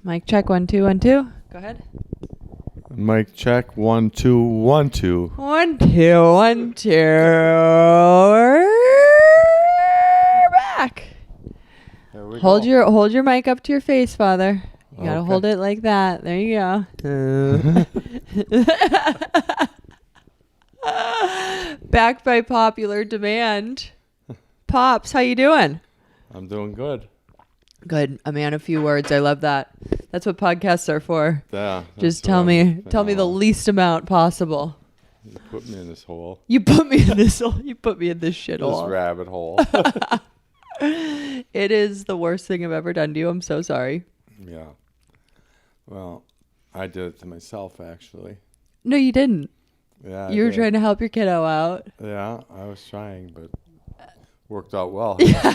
Mic check 1 2 1 2. Go ahead. Mic check 1 2 1 2. 1 2 1 2. We're back. There we Hold go. your mic up to your face, Father. You gotta Okay. hold it like that. There you go. Back by popular demand. Pops, how you doing? I'm doing good. Good. A man of few words. I love that. That's what podcasts are for. Yeah. Just tell me the least amount possible. You put me in this hole. You put me in this hole. You put me in this This shithole. rabbit hole. It is the worst thing I've ever done to you. I'm so sorry. Yeah. Well, I did it to myself, actually. No, you didn't. Yeah. You were trying to help your kiddo out. Yeah, I was trying, but worked out well. Yeah.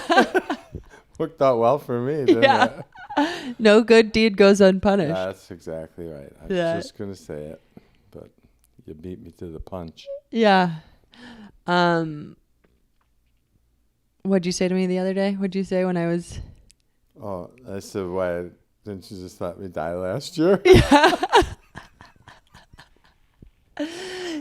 Worked out well for me, didn't Yeah. it? No good deed goes unpunished. That's exactly right. I was just going to say it, but you beat me to the punch. Yeah. What'd you say to me the other day? What'd you say when I was... Oh, I said, why didn't you just let me die last year?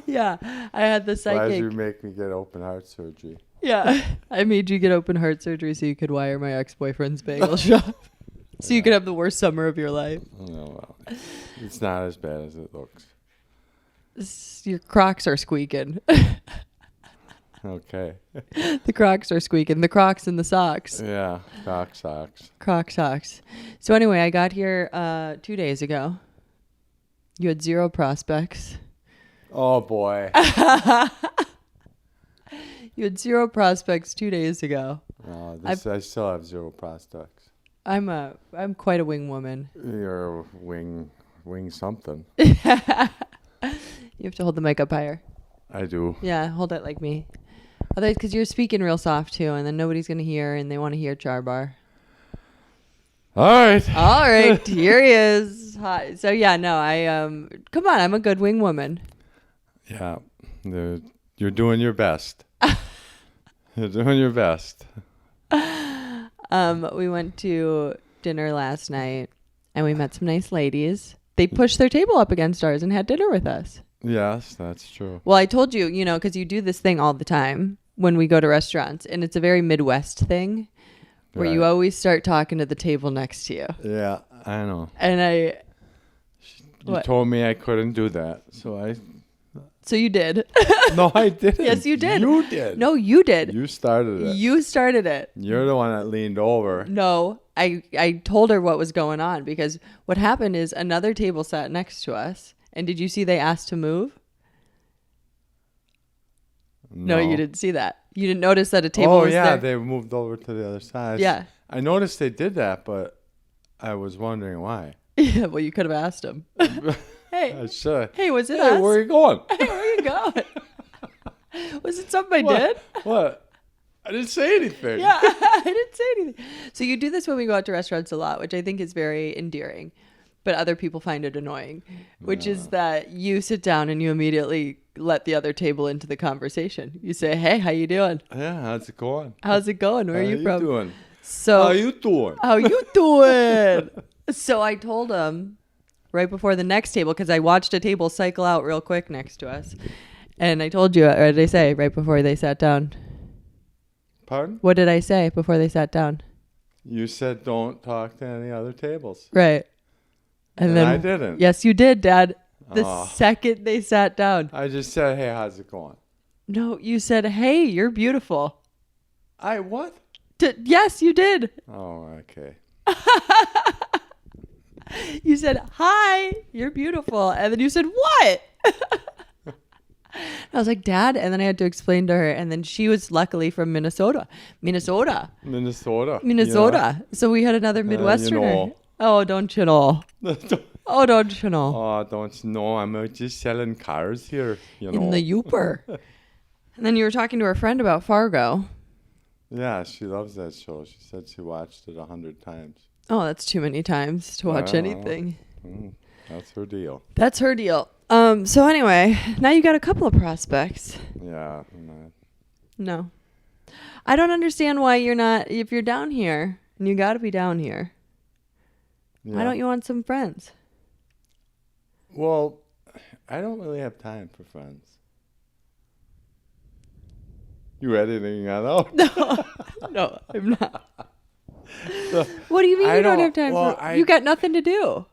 Yeah. I had the psychic... Why did you make me get open heart surgery? Yeah. I made you get open heart surgery so you could wire my ex-boyfriend's bagel shop. So you could have the worst summer of your life. No, well, it's not as bad as it looks. Your Crocs are squeaking. Okay. The Crocs are squeaking. The Crocs and the socks. Yeah, Croc socks. Croc socks. So anyway, I got here 2 days ago. You had 0 prospects. Oh boy. You had 0 prospects 2 days ago. I still have 0 prospects. I'm quite a wing woman. You're wing something. You have to hold the mic up higher. I do. Yeah, hold it like me. Otherwise, because you're speaking real soft too, and then nobody's gonna hear, and they want to hear Charbar. All right. All right, here he is. Hi. So yeah, no, come on, I'm a good wing woman. Yeah, you're doing your best. You're doing your best. We went to dinner last night, and we met some nice ladies. They pushed their table up against ours and had dinner with us. Yes, that's true. Well, I told you, because you do this thing all the time when we go to restaurants, and it's a very Midwest thing where you Right. always start talking to the table next to you. Yeah, I know. And You What? told me I couldn't do that, so so you did. No, I didn't. Yes, you did. You did. No, you did. You started it. You started it. You're the one that leaned over. No, I told her what was going on because what happened is another table sat next to us. And did you see they asked to move? No, you didn't see that. You didn't notice that a table was there. They moved over to the other side. Yeah. I noticed they did that, but I was wondering why. Yeah, well, you could have asked him. Hey, I should. hey, was it Hey, us? where are you going? Hey, where are you going? Was it something I What? did? What? I didn't say anything. Yeah, I didn't say anything. So you do this when we go out to restaurants a lot, which I think is very endearing. But other people find it annoying, which is that you sit down and you immediately let the other table into the conversation. You say, hey, how you doing? Yeah, how's it going? How's it going? Where are you from? Doing? So, How you doing? How you doing? So I told him right before the next table, because I watched a table cycle out real quick next to us. And I told you, what did I say right before they sat down? Pardon? What did I say before they sat down? You said don't talk to any other tables. Right. And then I didn't. Yes, you did, Dad. The Oh. second they sat down. I just said, hey, how's it going? No, you said, hey, you're beautiful. I what? Yes, you did. Oh, okay. You said, hi, you're beautiful. And then you said, what? I was like, Dad. And then I had to explain to her. And then she was luckily from Minnesota. Minnesota. So we had another Midwesterner. you know. Oh, don't you know? Oh, don't you know? Oh, don't you know? I'm just selling cars here, you know. In the Youper. And then you were talking to her friend about Fargo. Yeah, she loves that show. She said she watched it 100 times. Oh, that's too many times to watch anything. That's her deal. That's her deal. So anyway, now you got a couple of prospects. Yeah. No. I don't understand why you're not, if you're down here, and you got to be down here. Why don't you want some friends? Well, I don't really have time for friends. You editing that out? No, I'm not. What do you mean you don't have time for? You got nothing to do.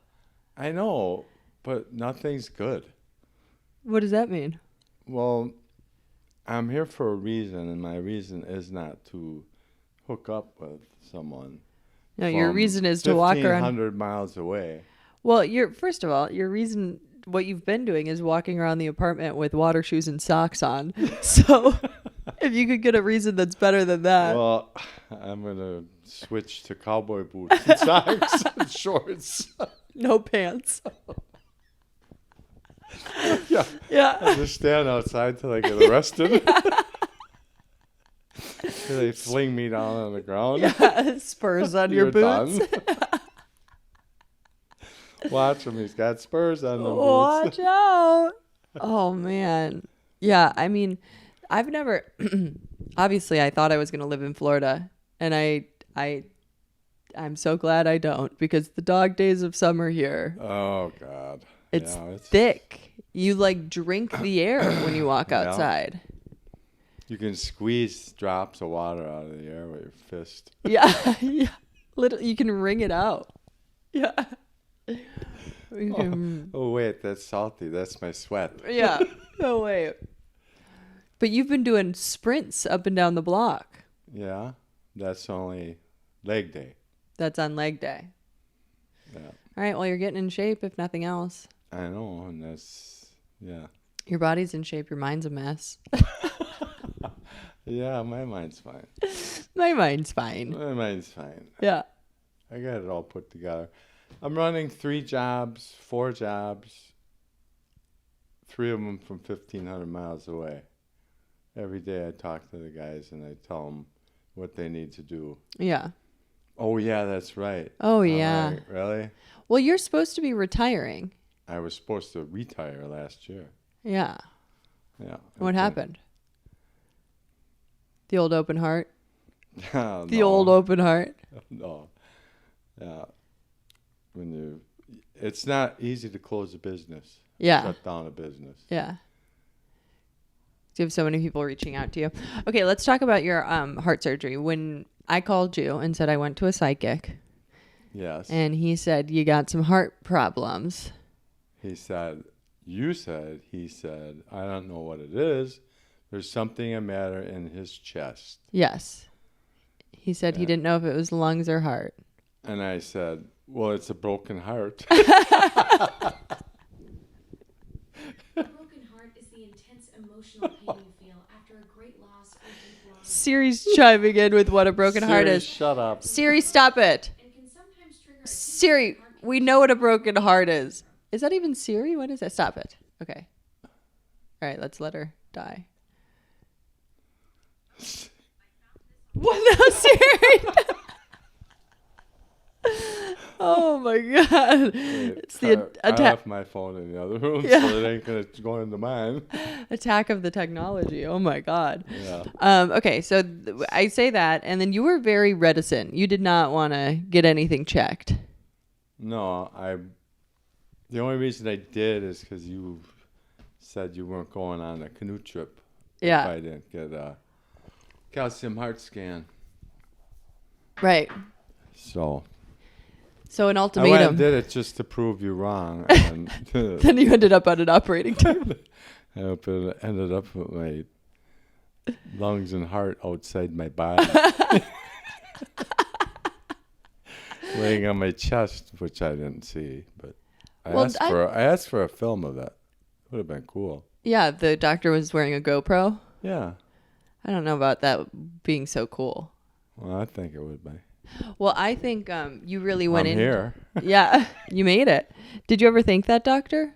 I know, but nothing's good. What does that mean? Well, I'm here for a reason, and my reason is not to hook up with someone. No, your reason is to walk around 1,500 miles away. Well, first of all, your reason, what you've been doing is walking around the apartment with water shoes and socks on. So if you could get a reason that's better than that. Well, I'm going to switch to cowboy boots and socks and shorts. No pants. Yeah. I just stand outside till I get arrested. They fling me down on the ground. Yeah, spurs on your boots. Watch him. He's got spurs on the boots. Watch out. Oh, man. Yeah, I mean, I've never... Obviously, I thought I was going to live in Florida. And I'm so glad I don't. Because the dog days of summer here... Oh, God. It's thick. You, drink the air when you walk outside. You can squeeze drops of water out of the air with your fist. Yeah. You can wring it out. Yeah. Oh, wait, that's salty. That's my sweat. Yeah. Oh, wait. But you've been doing sprints up and down the block. Yeah. That's only leg day. That's on leg day. Yeah. All right. Well, you're getting in shape, if nothing else. I know. And that's, yeah. Your body's in shape. Your mind's a mess. Yeah, my mind's fine. My mind's fine. My mind's fine. Yeah. I got it all put together. I'm running 4 jobs, 3 of them from 1,500 miles away. Every day I talk to the guys and I tell them what they need to do. Yeah. Oh, yeah, that's right. Oh, yeah. Like, really? Well, you're supposed to be retiring. I was supposed to retire last year. Yeah. Yeah. What happened? The old open heart? No. The old open heart? No. Yeah. It's not easy to close a business. Yeah. Shut down a business. Yeah. You have so many people reaching out to you. Okay, let's talk about your heart surgery. When I called you and said I went to a psychic. Yes. And he said, you got some heart problems. He said, I don't know what it is. There's something a matter in his chest. Yes. He said he didn't know if it was lungs or heart. And I said, well, it's a broken heart. A broken heart is the intense emotional pain you feel after a great loss or deep loss. Siri's chiming in with what a broken heart is. Shut up. Siri, stop it. And can sometimes trigger a Siri, we know what a broken heart is. Is that even Siri? What is that? Stop it. Okay. All right, let's let her die. What now, Siri? Oh my God! It's the I attack. left my phone in the other room, so it ain't gonna go into mine. Attack of the technology. Oh my God. Yeah. Okay, so I say that, and then you were very reticent. You did not want to get anything checked. No, the only reason I did is because you said you weren't going on a canoe trip. Yeah. If I didn't get a calcium heart scan. Right. So an I ultimatum. went and did it just to prove you wrong. And Then you ended up on an operating table. I ended up with my lungs and heart outside my body. Laying on my chest, which I didn't see. But I asked for a film of that. Would have been cool. Yeah, the doctor was wearing a GoPro. Yeah. I don't know about that being so cool. Well, I think it would be. Well, I think you really went in. here. Yeah, you made it. Did you ever thank that doctor?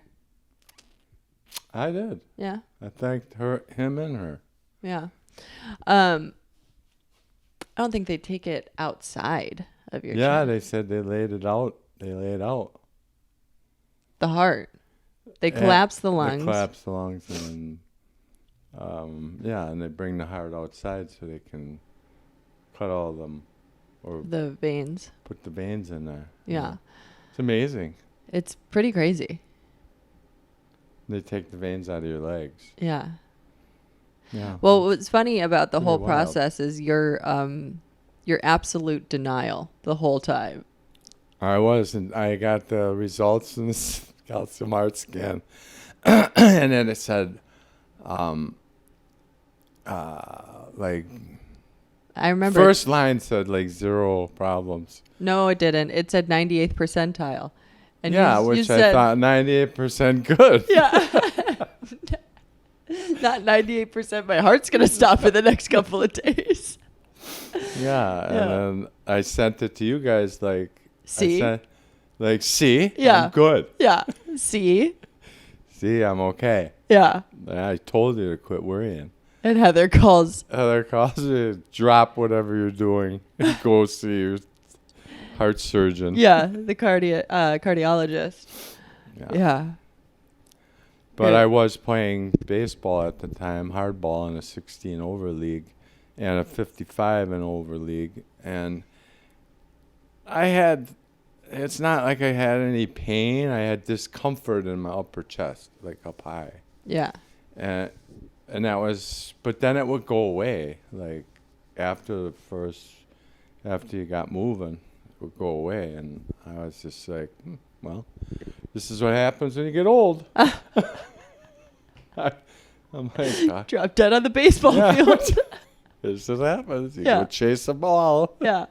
I did. Yeah. I thanked him and her. Yeah. I don't think they take it outside of your chest. They said they laid it out. They lay it out. The heart. They collapse the lungs. They collapse the lungs and and they bring the heart outside so they can cut all of them or the veins. put the veins in there. Yeah. It's amazing. It's pretty crazy. They take the veins out of your legs. Yeah. Yeah. Well, what's funny about the Pretty whole wild. process is your absolute denial the whole time. I was, and I got the results in the calcium heart scan, and then it said, like I remember. first line said like 0 problems. No, it didn't. It said 98th percentile. And Yeah, you which I said, thought 98% good. Yeah. Not 98%. My heart's going to stop in the next couple of days. Yeah, and then I sent it to you guys like, See? see, Yeah. I'm good. Yeah. See? See, I'm okay. Yeah. I told you to quit worrying. And Heather calls. Heather calls you, drop whatever you're doing, and go see your heart surgeon. Yeah. The cardiologist. Yeah. But Good. I was playing baseball at the time, hardball in a 16 over league and a 55 and over league. And it's not like I had any pain. I had discomfort in my upper chest, like up high. Yeah. And that was, but then it would go away. Like after you got moving, it would go away. And I was just like, well, this is what happens when you get old. I'm like, Drop dead on the baseball field. This is what happens. You Yeah. go chase a ball Yeah.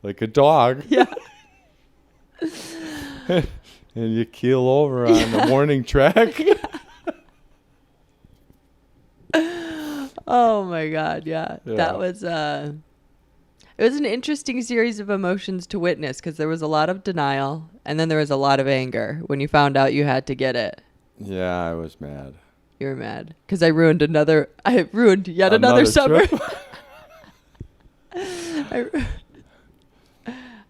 like a dog. Yeah. And you keel over on the warning track. Oh my God. Yeah. Yeah. That was, it was an interesting series of emotions to witness because there was a lot of denial and then there was a lot of anger when you found out you had to get it. Yeah, I was mad. You were mad because I ruined yet another summer. trip?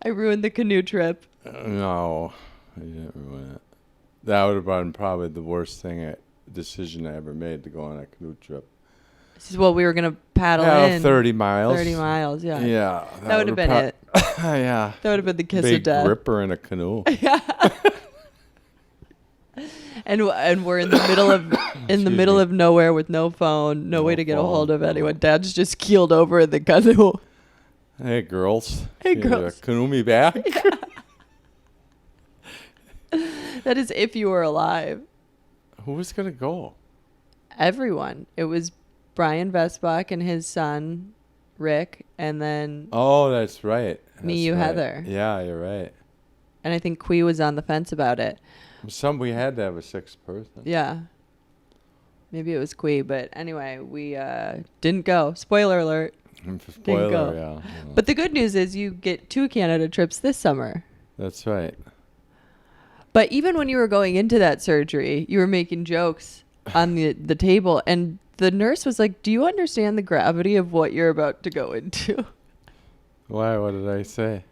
I ruined the canoe trip. No, I didn't ruin it. That would have been probably the worst decision I ever made, to go on a canoe trip. This is what we were going to paddle in. 30 miles. 30 miles, yeah. Yeah. That would have been it. Yeah. That would have been the kiss Big of death. gripper in a canoe. Yeah. And we're in the middle of nowhere with no phone, no way to get a hold of anyone. Dad's just keeled over in the canoe. Hey, girls. Hey, You girls. Canoe me back? That is if you were alive. Who was going to go? Everyone. It was Brian Vesbach and his son, Rick, and then Oh, that's right. Me, you, right. Heather. Yeah, you're right. and I think Quee was on the fence about it. We had to have a 6th person. Yeah. Maybe it was Quee, but anyway, we didn't go. Spoiler alert. Spoiler, go. yeah. But the good news is you get 2 Canada trips this summer. That's right. But even when you were going into that surgery, you were making jokes on the table, and the nurse was like, do you understand the gravity of what you're about to go into? Why? What did I say?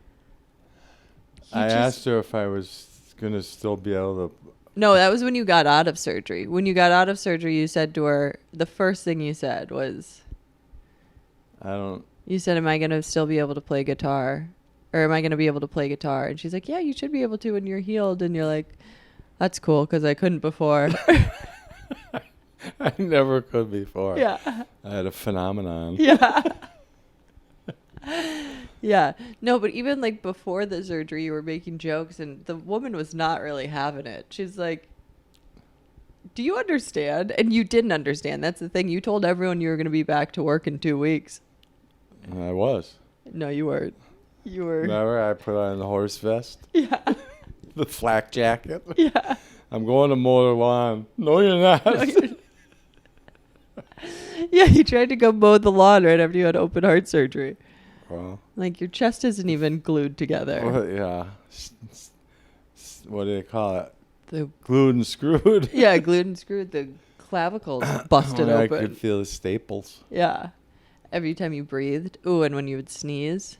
I asked her if I was going to still be able to... No, that was when you got out of surgery. When you got out of surgery, you said to her, the first thing you said was... You said, am I going to still be able to play guitar? Or am I going to be able to play guitar? And she's like, yeah, you should be able to when you're healed. And you're like, that's cool because I couldn't before. I never could before. Yeah. I had a phenomenon. Yeah. Yeah. No, but even like before the surgery, you were making jokes and the woman was not really having it. She's like, do you understand? And you didn't understand. That's the thing. You told everyone you were going to be back to work in 2 weeks. I was. No, you weren't. You were. Remember, I put on the horse vest? Yeah. The flak jacket? Yeah. I'm going to mow the lawn. No, you're not. No, yeah, you tried to go mow the lawn right after you had open heart surgery. Well, Like your chest isn't even glued together. well, yeah. What do they call it? The Glued and screwed. Yeah, glued and screwed. The clavicles busted I open. could feel the staples. Yeah. Every time you breathed. Ooh, and when you would sneeze.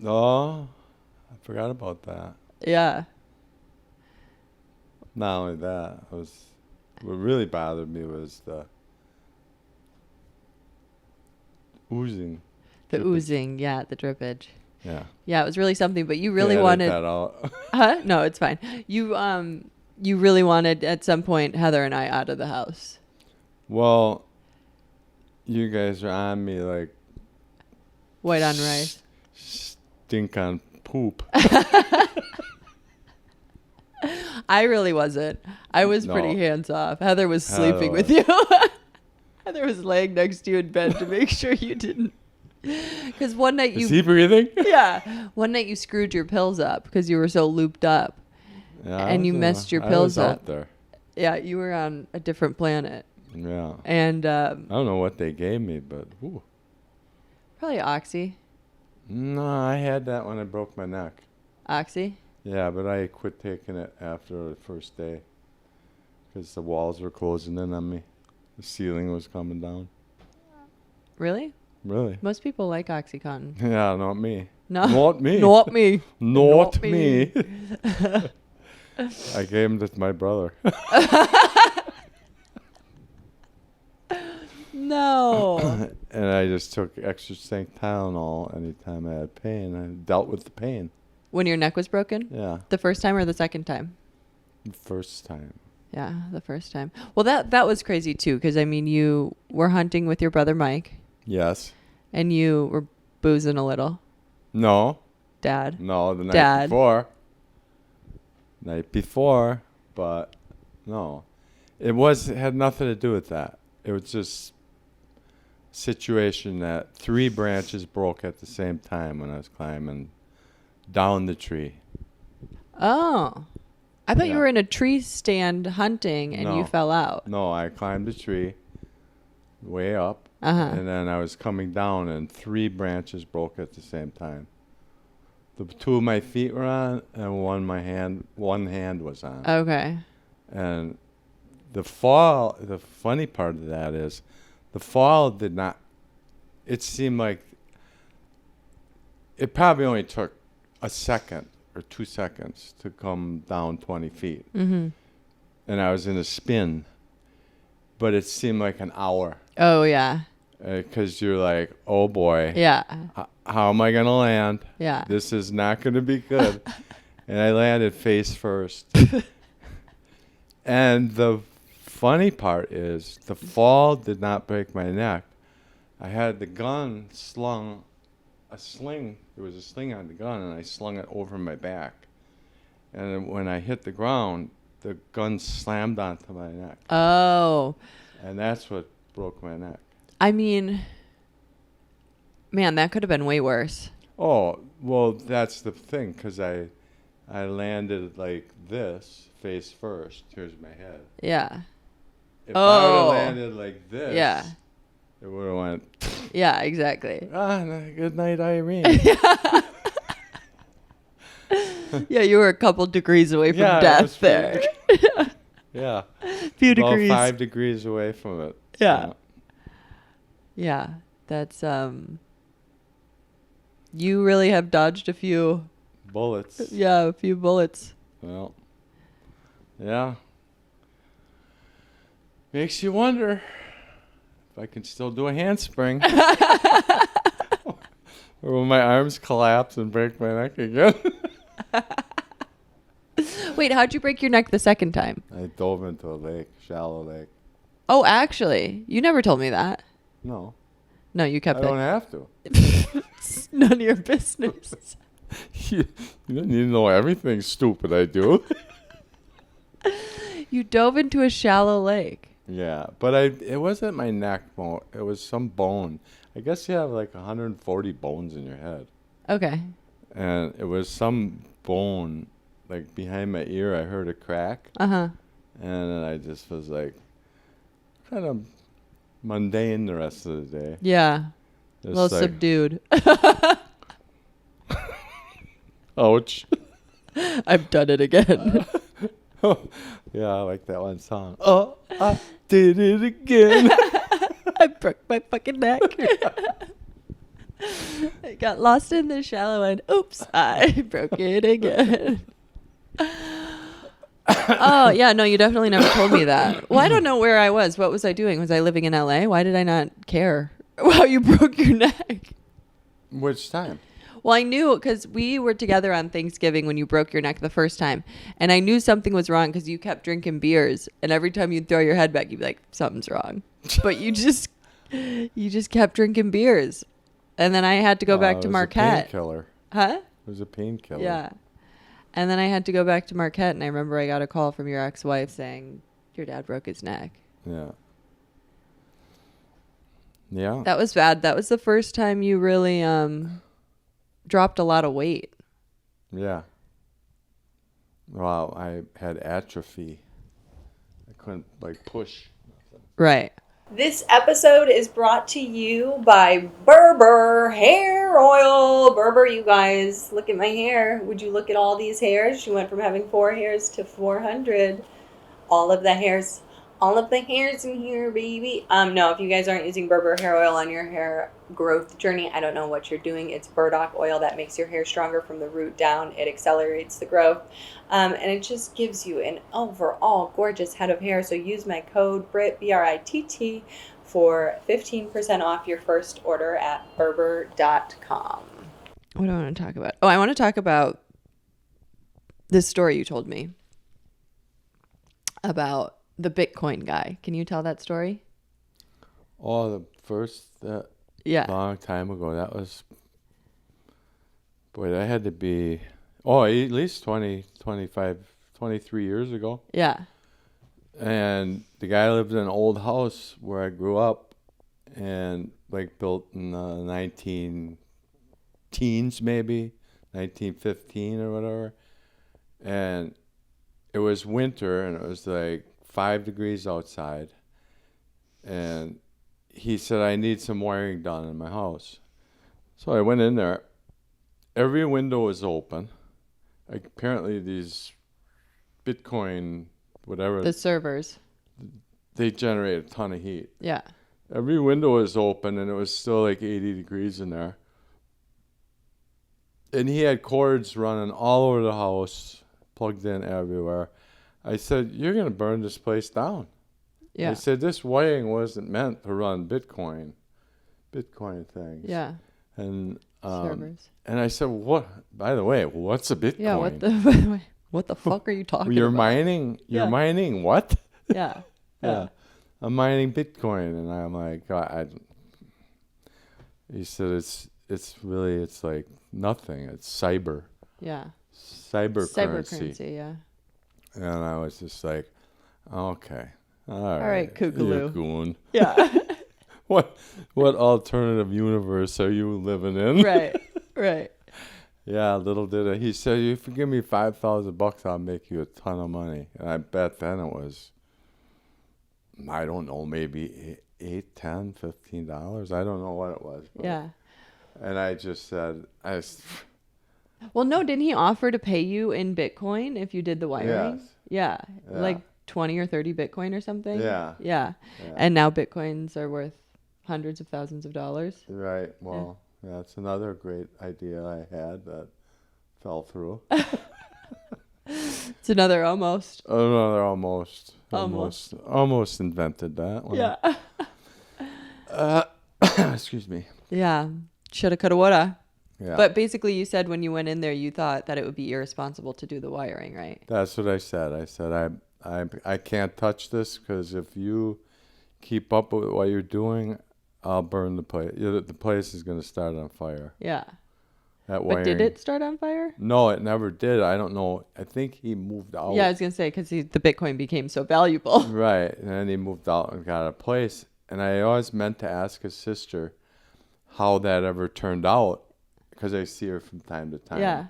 Oh, I forgot about that. Yeah. Not only that, what really bothered me was the oozing. The Drippage. oozing. Yeah, the drippage. Yeah. Yeah, it was really something. But you really Edit wanted. that out. Huh? No, it's fine. You really wanted at some point Heather and I out of the house. Well, you guys are on me like White on rice. stink on poop. I really wasn't. I was No. pretty hands off. Heather was Heather sleeping was. with you. Heather was laying next to you in bed to make sure you didn't. Because one night Is he breathing? yeah, one night you screwed your pills up because you were so looped up. Yeah, And you messed your pills I was up. out there. Yeah, you were on a different planet. Yeah. And I don't know what they gave me, but ooh. probably Oxy. No, I had that when I broke my neck. Oxy? Yeah, but I quit taking it after the first day because the walls were closing in on me. The ceiling was coming down. Really? Really? Most people like OxyContin. Yeah, not me. No. Not me. Not me. Not Not me. I gave him to my brother. No. And I just took extra strength Tylenol anytime I had pain. I dealt with the pain. When your neck was broken? Yeah, The first time or the second time? the first time. Yeah, the first time. Well, that was crazy too, because I mean, you were hunting with your brother Mike, Yes. and you were boozing a little. No. Dad. No, the night Dad. before. Night before, but no. It had nothing to do with that. It was just a situation that 3 branches broke at the same time when I was climbing down the tree. Oh, I thought you Yeah. were in a tree stand hunting and you No. fell out. No, I climbed a tree way up, Uh-huh. and then I was coming down, and 3 branches broke at the same time. The 2 of my feet were on, and one hand was on. Okay. And the funny part of that is, the fall did not, it seemed like, it probably only took a second or 2 seconds to come down 20 feet. Mm-hmm. And I was in a spin, but it seemed like an hour. Oh, yeah. Because you're like, oh boy, Yeah. how am I going to land? Yeah. This is not going to be good. And I landed face first. And the funny part is, the fall did not break my neck. I had the gun slung, a sling. There was a sling on the gun, and I slung it over my back. And then when I hit the ground, the gun slammed onto my neck. Oh, And that's what broke my neck. I mean, man, that could have been way worse. Oh, well, that's the thing, because I landed like this, face first. Here's my head. Yeah. If I would have Oh. landed like this, Yeah. it would have went, Yeah, exactly. good night, Irene. Yeah, you were a couple degrees away from Yeah, it death was there. Yeah. Few About degrees. 5 degrees away from it. Yeah. Yeah, that's you really have dodged a few Bullets. a few bullets. Well, yeah. Makes you wonder if I can still do a handspring. Or will my arms collapse and break my neck again? Wait, how'd you break your neck the second time? I dove into a lake, shallow lake. Oh, actually, you never told me that. No, No, you I kept don't it. have to. It's none of your business. You don't need to know everything stupid I do. You dove into a shallow lake. Yeah, but it wasn't my neck bone. It was some bone. I guess you have like 140 bones in your head. Okay. And it was some bone, like behind my ear, I heard a crack. Uh-huh. And then I just was like, kind of mundane the rest of the day. Yeah. A Just little like, subdued. ouch. I've done it again. Yeah, I like that one song. Oh, I did it again. I broke my fucking neck. I got lost in the shallow end. Oops, I broke it again. Oh, yeah, no, you definitely never told me that. Well, I don't know where I was. What was I doing? Was I living in LA? Why did I not care how you broke your neck? Which time? Well, I knew because we were together on Thanksgiving when you broke your neck the first time. And I knew something was wrong because you kept drinking beers. And every time you'd throw your head back, you'd be like, something's wrong. But you just kept drinking beers. And then I had to go back to Marquette. It was a painkiller. Huh? It was a painkiller. Yeah. And then I had to go back to Marquette. And I remember I got a call from your ex-wife saying, your dad broke his neck. Yeah. Yeah. That was bad. That was the first time you really dropped a lot of weight. Yeah. Well, I had atrophy. I couldn't push. Right. This episode is brought to you by Berber Hair Oil. Berber, you guys, look at my hair. Would you look at all these hairs? She went from having 4 hairs to 400. All of the hairs in here, baby. No, if you guys aren't using Berber hair oil on your hair growth journey, I don't know what you're doing. It's burdock oil that makes your hair stronger from the root down. It accelerates the growth. And it just gives you an overall gorgeous head of hair. So use my code Britt, BRITT, for 15% off your first order at Berber.com. What do I want to talk about? Oh, I want to talk about this story you told me about the Bitcoin guy. Can you tell that story? Oh, the first long time ago. That was, boy, that had to be, at least 20, 25, 23 years ago. Yeah. And the guy lived in an old house where I grew up and built in the 19 teens, maybe 1915 or whatever. And it was winter and it was 5 degrees outside, and he said, I need some wiring done in my house. So I went in there. Every window was open. Apparently these Bitcoin, whatever. The servers. They generate a ton of heat. Yeah. Every window was open, and it was still 80 degrees in there. And he had cords running all over the house, plugged in everywhere. I said, you're going to burn this place down. Yeah. I said, this wiring wasn't meant to run Bitcoin things. Yeah. And servers. And I said, what? By the way, what's a Bitcoin? Yeah. What the fuck are you talking You're about? You're mining what? Yeah. Yeah. I'm mining Bitcoin, and I'm like, he said, it's like nothing. It's cyber. Yeah. Cybercurrency. Yeah. And I was just like, okay. All right, Kookaloo. You goon. Yeah. What alternative universe are you living in? Right. Yeah, little did I. He said, if you give me $5,000, I'll make you a ton of money. And I bet then it was, I don't know, maybe $8, $10, $15. I don't know what it was. Yeah. And I just said, well, no, didn't he offer to pay you in Bitcoin if you did the wiring? Yes. Yeah. 20 or 30 Bitcoin or something? Yeah. And now Bitcoins are worth hundreds of thousands of dollars. Right. Well, that's another great idea I had that fell through. It's another almost. Another almost invented that one. Yeah. Excuse me. Yeah. Shoulda, coulda, woulda. Yeah. But basically you said when you went in there, you thought that it would be irresponsible to do the wiring, right? That's what I said. I said, I can't touch this because if you keep up with what you're doing, I'll burn the place. The place is going to start on fire. Yeah. That wiring. But did it start on fire? No, it never did. I don't know. I think he moved out. Yeah, I was going to say because the Bitcoin became so valuable. Right. And then he moved out and got a place. And I always meant to ask his sister how that ever turned out because I see her from time to time. Yeah.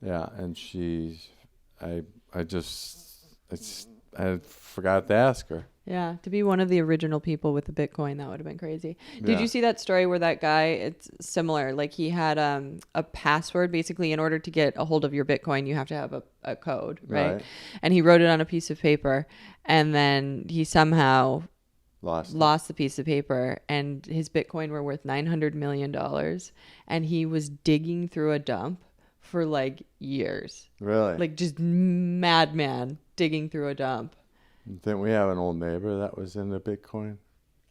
Yeah. And I forgot to ask her. Yeah, to be one of the original people with the Bitcoin, that would have been crazy. Did you see that story where that guy, it's similar, he had a password, basically in order to get a hold of your Bitcoin, you have to have a code, right? And he wrote it on a piece of paper, and then he somehow lost the piece of paper, and his Bitcoin were worth $900 million, and he was digging through a dump for years. Really? Just madman digging through a dump. Didn't we have an old neighbor that was into Bitcoin?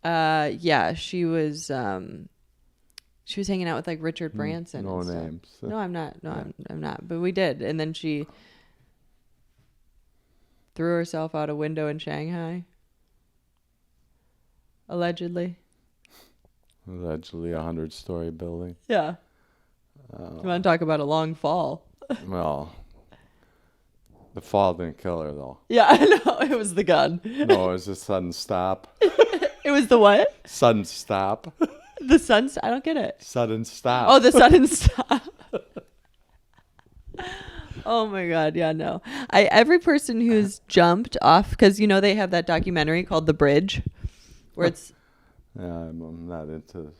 Yeah, she was She was hanging out with like Richard Branson. No and stuff. names. No, I'm not. No, Yeah. I'm not. But we did. And then she threw herself out a window in Shanghai. Allegedly. Allegedly a 100-story building. Yeah. You want to talk about a long fall? Well, the fall didn't kill her, though. Yeah, I know. It was the gun. No, it was a sudden stop. It was the what? Sudden stop. The sun. I don't get it. Sudden stop. Oh, the sudden stop. Oh my God. Yeah, no. Every person who's jumped off, because, you know, they have that documentary called The Bridge, where it's. Yeah, I'm not into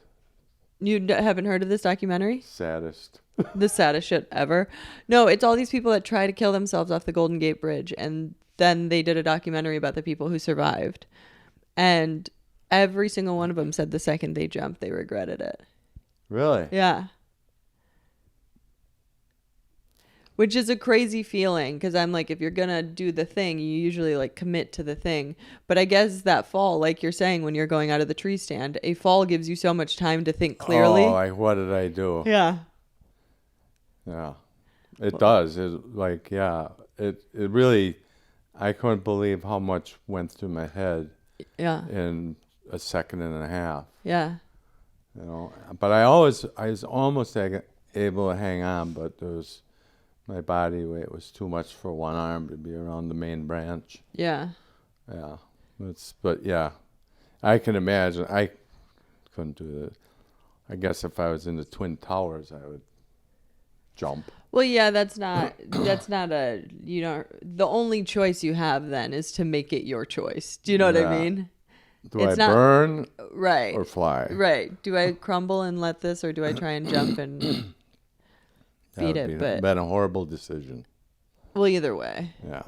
Haven't heard of this documentary? saddest. The saddest shit ever. No, it's all these people that try to kill themselves off the Golden Gate Bridge. And then they did a documentary about the people who survived. And every single one of them said the second they jumped, they regretted it. Really? Yeah. Which is a crazy feeling, because I'm like, if you're going to do the thing, you usually like commit to the thing. But I guess that fall, like you're saying, when you're going out of the tree stand, a fall gives you so much time to think clearly. Oh, like, what did I do? Yeah. Yeah. It does. It really, I couldn't believe how much went through my head Yeah. in a second and a half. Yeah. You know, but I was almost able to hang on, but my body weight was too much for one arm to be around the main branch. Yeah. Yeah. But yeah, I can imagine. I couldn't do that. I guess if I was in the Twin Towers, I would jump. Well, yeah, that's not the only choice you have then is to make it your choice. Do you know what I Yeah. mean? Do It's I not- burn Right. or fly? Right. Do I crumble and let this, or do I try and jump and beat it? But been a horrible decision. well, either way. Yeah.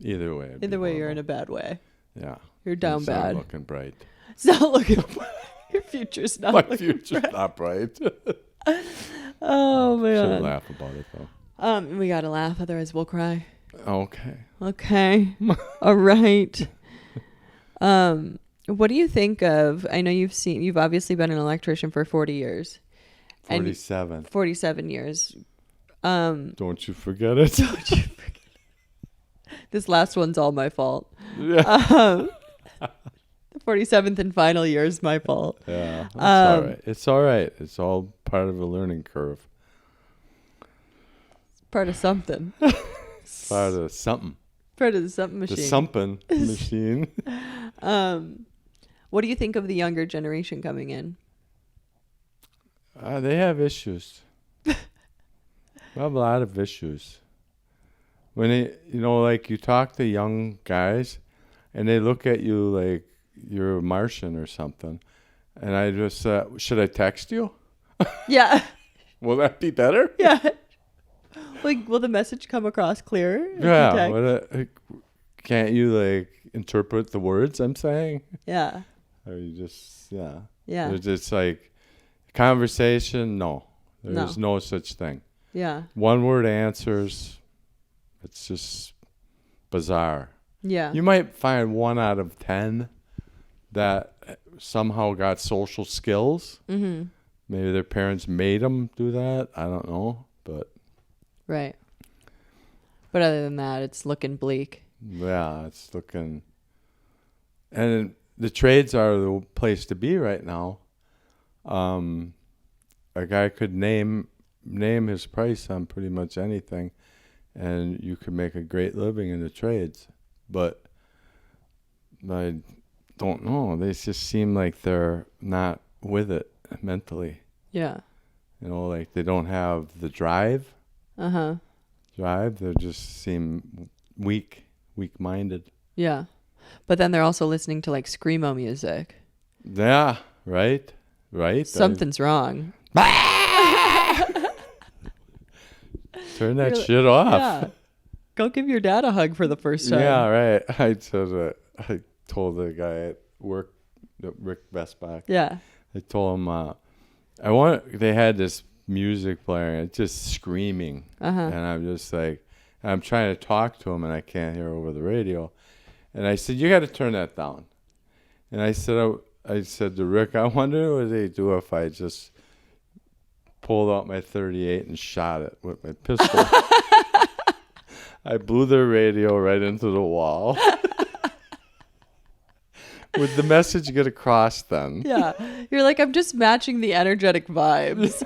Either way. Either way, you're in a bad way. Yeah. You're down It's not bad. looking bright. It's not looking. Your future's not My looking future's bright. not bright. Oh Should man. laugh about it though. We gotta laugh, otherwise we'll cry. Okay. Okay. All right. What do you think of? I know you've obviously been an electrician for 40 years. 47. 47 years. Don't you forget it. Don't you forget it. This last one's all my fault. Yeah. The 47th and final year is my fault. Yeah. It's all right. It's all right. It's all part of a learning curve. Part of something. Part of something. Part of the something machine. The something machine. What do you think of the younger generation coming in? They have issues. They have a lot of issues. When like you talk to young guys, and they look at you like you're a Martian or something, and I just should I text you? Yeah. Will that be better? Yeah. Like, will the message come across clearer? if you Yeah. text? Can't you like interpret the words I'm saying? Yeah. Or you just yeah. Yeah. It's just like conversation. No, there's no such thing. Yeah. One word answers. It's just bizarre. Yeah. You might find 1 out of 10 that somehow got social skills. Mm-hmm. Maybe their parents made them do that. I don't know, but Right. But other than that, it's looking bleak. yeah, it's looking. And the trades are the place to be right now. A guy could name his price on pretty much anything, and you could make a great living in the trades. But I don't know. They just seem like they're not with it mentally. Yeah. Like they don't have the drive. Uh-huh. They just seem weak-minded. Yeah. But then they're also listening to like screamo music. Yeah, right. Something's wrong. Turn that You're shit off. Yeah. Go give your dad a hug for the first time. Yeah, right. I told the guy at work, Rick Bestbach. Yeah. I told him they had this music playing, it's just screaming. Uh-huh. And I'm just like, I'm trying to talk to him and I can't hear over the radio. And I said, you got to turn that down. And I said to Rick, I wonder what they do if I just pulled out my .38 and shot it with my pistol. I blew their radio right into the wall. Would the message get across then? Yeah. You're like, I'm just matching the energetic vibes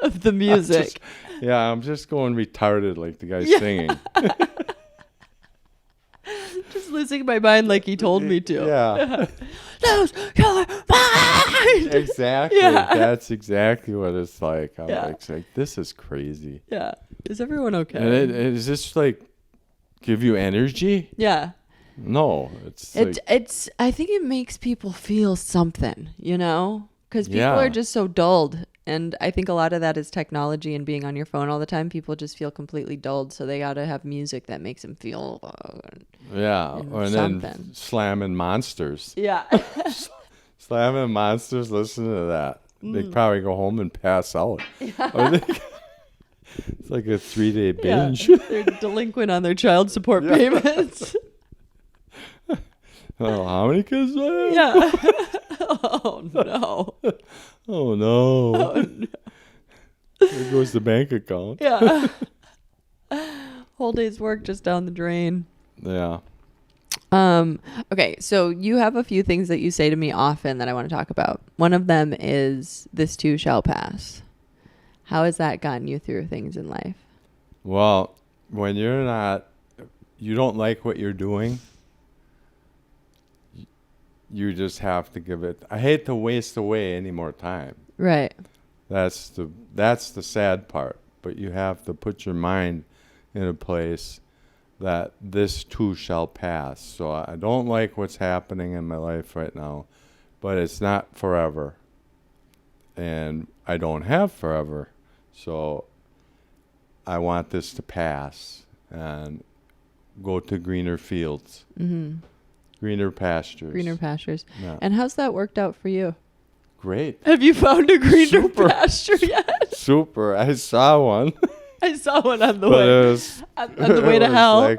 of the music. I'm just going retarded like the guy singing. Just losing my mind like he told me to. Yeah. Lose your mind. Exactly. Yeah. That's exactly what it's like. I'm Yeah. like, this is crazy. Yeah. Is everyone okay? And is this like give you energy? Yeah. No. It's I think it makes people feel something, you know? Because people Yeah. are just so dulled. And I think a lot of that is technology and being on your phone all the time. People just feel completely dulled. So they got to have music that makes them feel Yeah. and And something. then slamming monsters. Yeah. Slamming monsters, listen to that. They probably go home and pass out. It's like a 3-day binge. Yeah. They're delinquent on their child support payments. Oh, how many kids do I have? Yeah. Oh, no. Oh, no. Oh, no. There goes the bank account. Yeah. Whole day's work just down the drain. Yeah. Okay, so you have a few things that you say to me often that I want to talk about. One of them is this too shall pass. How has that gotten you through things in life? Well, when you don't like what you're doing, you just have to give it. I hate to waste away any more time. Right. That's the sad part. But you have to put your mind in a place that this too shall pass. So I don't like what's happening in my life right now, but it's not forever. And I don't have forever. So I want this to pass and go to greener fields, greener pastures. Greener pastures. Yeah. And how's that worked out for you? Great. Have you found a greener Super. pasture yet? Super. I saw one. I saw one on the But way. it was, On the way it to was hell.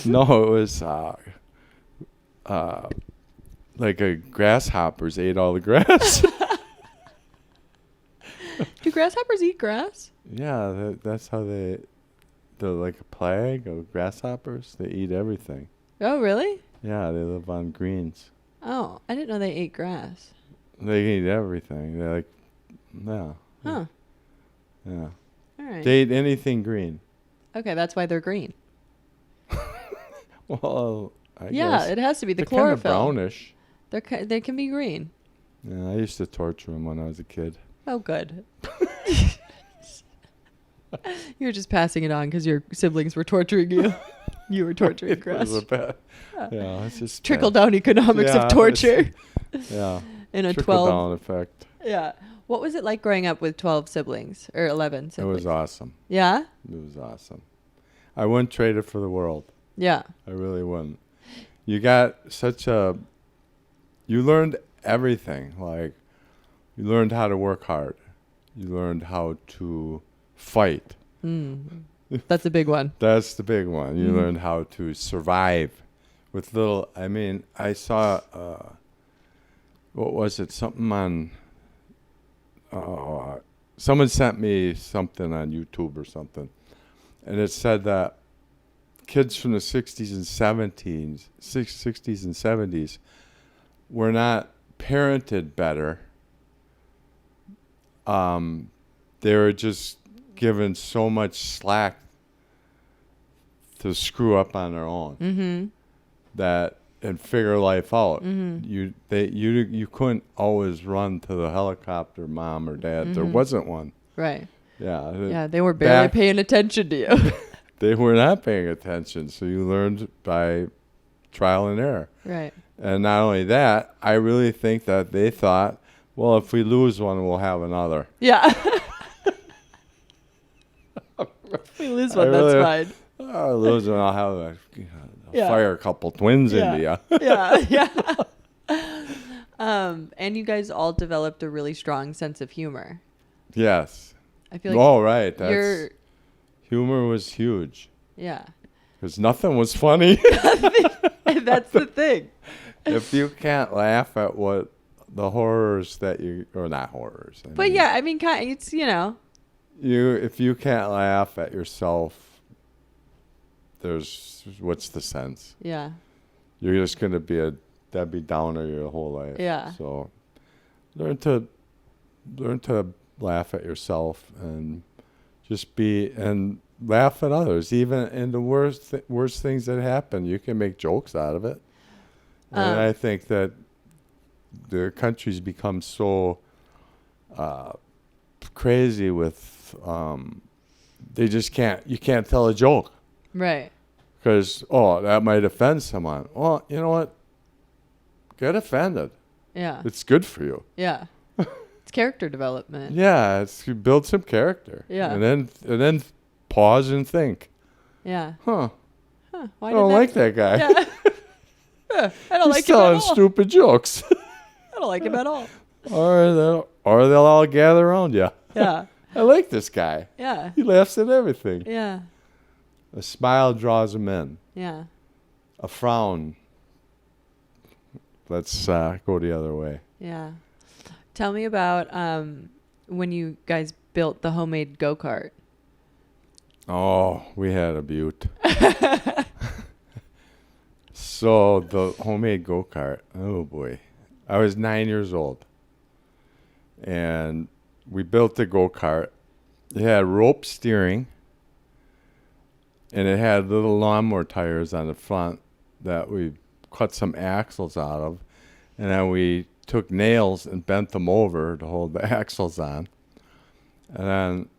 No, it was like a grasshoppers ate all the grass. Do grasshoppers eat grass? Yeah, that's how they're like a plague of grasshoppers. They eat everything. Oh, really? Yeah, they live on greens. Oh, I didn't know they ate grass. They eat everything. They're like, no. Huh. Yeah. All right. They eat anything green. Okay, that's why they're green. Well, I Yeah, guess. it has to be the They're kind of chlorophyll. brownish. They can be green. Yeah, I used to torture them when I was a kid. Oh, good. You were just passing it on because your siblings were torturing you. You were torturing It grass. was a bad. Yeah, it's just Trickle bad. down economics Yeah, of torture. Yeah. In a Trickle 12. down effect. Yeah. What was it like growing up with 12 siblings or 11 It siblings? was awesome. Yeah? It was awesome. I wouldn't trade it for the world. Yeah. I really wouldn't. You got you learned everything. Like, you learned how to work hard. You learned how to fight. That's a big one. That's the big one. You learned how to survive with little, I saw, what was it? Something on, someone sent me something on YouTube or something. And it said that kids from the 60s and 70s were not parented better. They were just given so much slack to screw up on their own that and figure life out. You couldn't always run to the helicopter mom or dad. There wasn't one. Right. Yeah. Yeah, they were barely paying attention to you. They were not paying attention, so you learned by trial and error. Right. And not only that, I really think that they thought, well, if we lose one, we'll have another. Yeah. If we lose one, that's fine. Oh, lose one, I'll have Yeah. fire a couple twins into you. Yeah. And you guys all developed a really strong sense of humor. Yes. I feel like Oh, right. you're, Humor was huge. yeah. Because nothing was funny. And that's the thing. If you can't laugh at what the horrors that or not horrors. But yeah, I mean, it's, you know. If you can't laugh at yourself, what's the sense? Yeah. You're just going to be a Debbie Downer your whole life. Yeah. So learn to laugh at yourself and just and laugh at others. Even in the worst things that happen, you can make jokes out of it. And I think that the country's become so crazy with you can't tell a joke. Right. Because, that might offend someone. Well, you know what? Get offended. Yeah. It's good for you. Yeah. It's character development. Yeah, you build some character. Yeah. And then pause and think. Yeah. Huh. Why I don't like that guy. Yeah. I don't like He's him at telling all. stupid jokes. I don't like him at all. or they'll all gather around you. Yeah. I like this guy. Yeah. He laughs at everything. Yeah. A smile draws him in. Yeah. A frown. Let's go the other way. Yeah. Tell me about when you guys built the homemade go-kart. Oh, we had a beaut. So the homemade go-kart, oh boy. I was 9 years old. And we built the go-kart. It had rope steering. And it had little lawnmower tires on the front that we cut some axles out of. And then we took nails and bent them over to hold the axles on. And then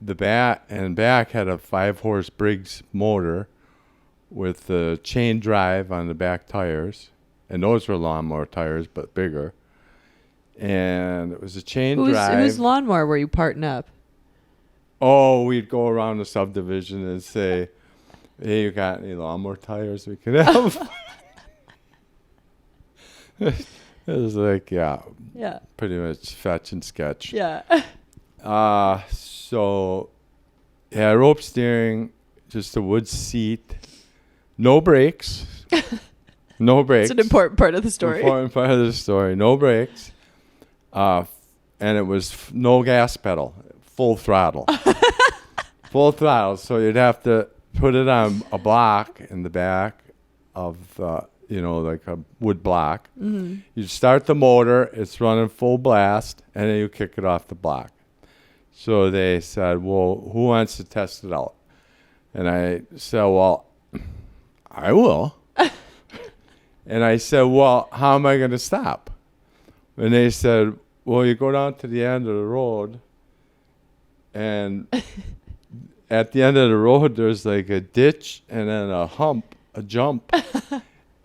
the back had a 5-horse Briggs motor with the chain drive on the back tires. And those were lawnmower tires, but bigger. And it was a chain drive. Whose lawnmower were you parting up? Oh, we'd go around the subdivision and say, hey, you got any lawnmower tires we could have? It was like, yeah, pretty much fetch and sketch. Yeah. So, yeah, rope steering, just a wood seat, no brakes. No brakes. It's an important part of the story. Important part of the story. No brakes. And it was no gas pedal. Full throttle. Full throttle. So you'd have to put it on a block in the back of, like a wood block. Mm-hmm. You start the motor. It's running full blast. And then you kick it off the block. So they said, well, who wants to test it out? And I said, well, I will. And I said, well, how am I going to stop? And they said, well, you go down to the end of the road. And at the end of the road, there's like a ditch and then a jump.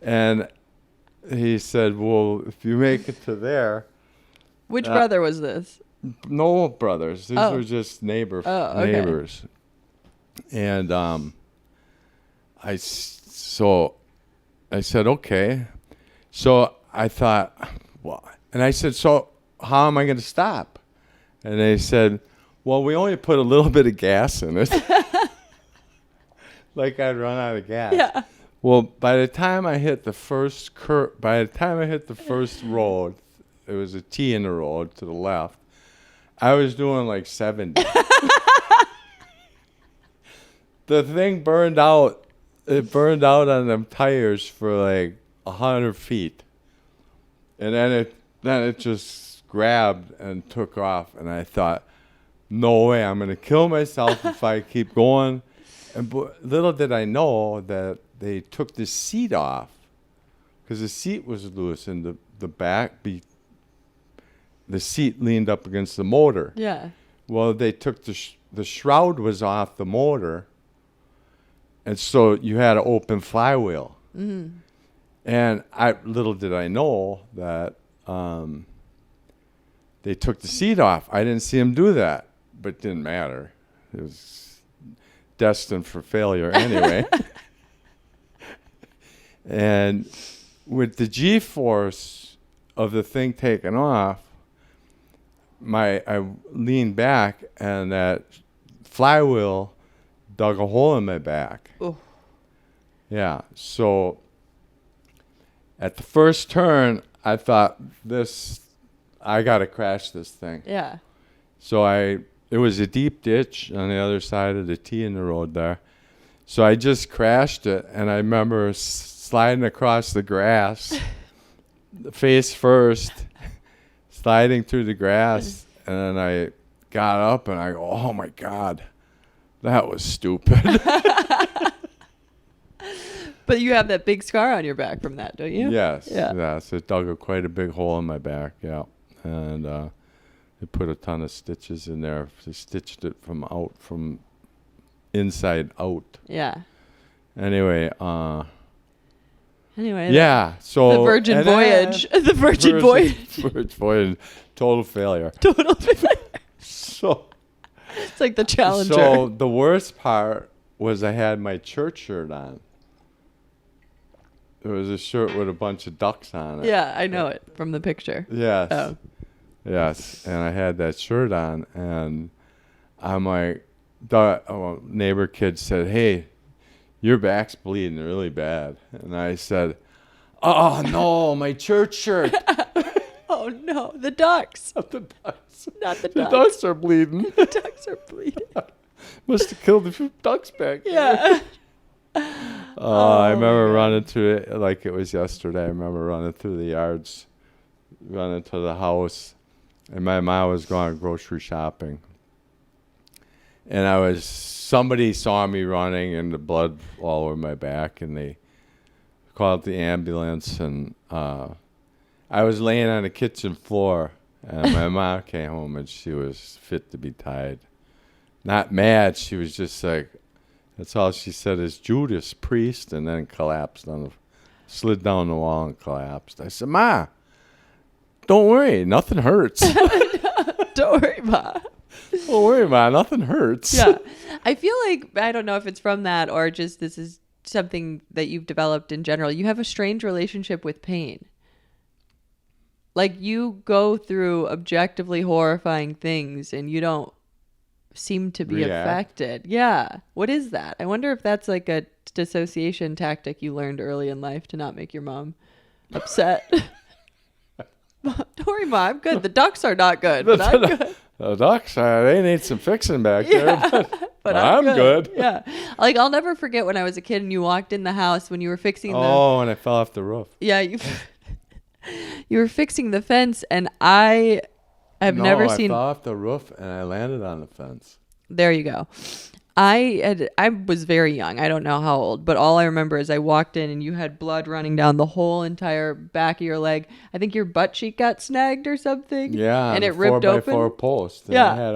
And he said, well, if you make it to there. Which brother was this? No brothers. These were just neighbors. And I said, okay. So I thought, well, and I said, so how am I going to stop? And they said, well, we only put a little bit of gas in it. Like I'd run out of gas. Yeah. Well, by the time I hit the first road, it was a T in the road to the left. I was doing like 70. The thing burned out. It burned out on them tires for like 100 feet. And then it just grabbed and took off. And I thought, no way, I'm going to kill myself if I keep going. And little did I know that they took the seat off because the seat was loose and the seat leaned up against the motor. Yeah. Well, they took the shroud was off the motor. And so you had an open flywheel. Mm-hmm. And little did I know that they took the seat off. I didn't see them do that, but it didn't matter. It was destined for failure anyway. And with the G-force of the thing taking off, I leaned back and that flywheel dug a hole in my back. Ooh. Yeah. So at the first turn, I thought I got to crash this thing. Yeah. So it was a deep ditch on the other side of the T in the road there. So I just crashed it, and I remember sliding across the grass, face first, sliding through the grass, and then I got up and I go, oh my God, that was stupid. But you have that big scar on your back from that, don't you? Yes. Yeah. Yes. It dug quite a big hole in my back. Yeah. And they put a ton of stitches in there. They stitched it from inside out. Yeah. Anyway. Yeah. So the Virgin Voyage. The Virgin Voyage. Virgin Voyage. Total failure. Total failure. So. It's like the Challenger. So the worst part was I had my church shirt on. It was a shirt with a bunch of ducks on it. Yeah, I know it from the picture. Yes. Oh. Yes. And I had that shirt on, and I'm like, neighbor kid said, hey, your back's bleeding really bad. And I said, oh, no, my church shirt. Oh, no, the ducks. Not the ducks. Not the The ducks. ducks are bleeding. The ducks are bleeding. Must have killed a few ducks back there. Yeah. I remember running through it like it was yesterday. I remember running through the yards, running to the house, and my mom was going grocery shopping. And somebody saw me running and the blood all over my back, and they called the ambulance, and I was laying on the kitchen floor, and my mom came home, and she was fit to be tied. Not mad, she was just like, that's all she said is Judas Priest, and then collapsed slid down the wall and collapsed. I said, Ma, don't worry, nothing hurts. Don't worry, Ma. Don't worry, Ma, nothing hurts. Yeah. I feel like, I don't know if it's from that or just this is something that you've developed in general. You have a strange relationship with pain. Like you go through objectively horrifying things and you don't seem to be affected. Yeah. What is that? I wonder if that's like a dissociation tactic you learned early in life to not make your mom upset. Don't worry, Mom. I'm good. The ducks are not good, but I'm good. The ducks, they need some fixing back there, but I'm good. Yeah. Like I'll never forget when I was a kid and you walked in the house when you were fixing and I fell off the roof. Yeah, you were fixing the fence, and I never seen. I fell off the roof and I landed on the fence. There you go. I was very young. I don't know how old, but all I remember is I walked in and you had blood running down the whole entire back of your leg. I think your butt cheek got snagged or something. Yeah, and it ripped open. 4x4 post. And yeah, I had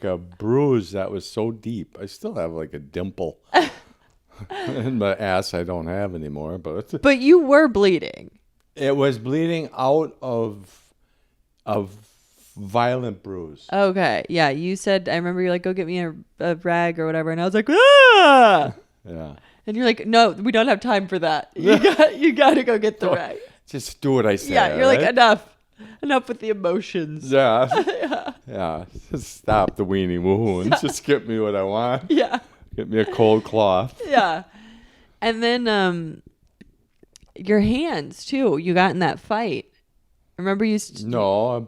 a bruise that was so deep. I still have like a dimple in my ass. I don't have anymore, but you were bleeding. It was bleeding out of violent bruise. Okay. Yeah. You said, I remember you're like, go get me a rag or whatever. And I was like, ah! Yeah. And you're like, no, we don't have time for that. You got to go get the rag. Just do what I say. Yeah. You're right? like, enough with the emotions. Yeah. Yeah. Yeah. Just stop the weenie woo and just get me what I want. Yeah. Get me a cold cloth. Yeah. And then, your hands too. You got in that fight. Remember you? No, a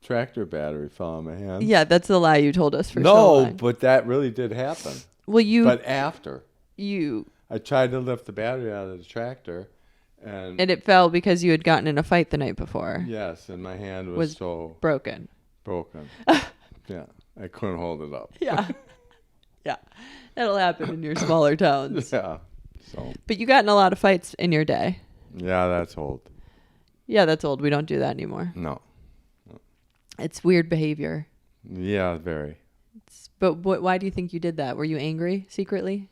tractor battery fell on my hand. Yeah, that's the lie you told us for so long. No, but that really did happen. Well, But after I tried to lift the battery out of the tractor, and it fell because you had gotten in a fight the night before. Yes, and my hand was so broken. Yeah, I couldn't hold it up. Yeah, yeah, that'll happen in your smaller towns. Yeah. So. But you got in a lot of fights in your day. Yeah, that's old. Yeah, that's old. We don't do that anymore. No. It's weird behavior. Yeah, very. But why do you think you did that? Were you angry secretly?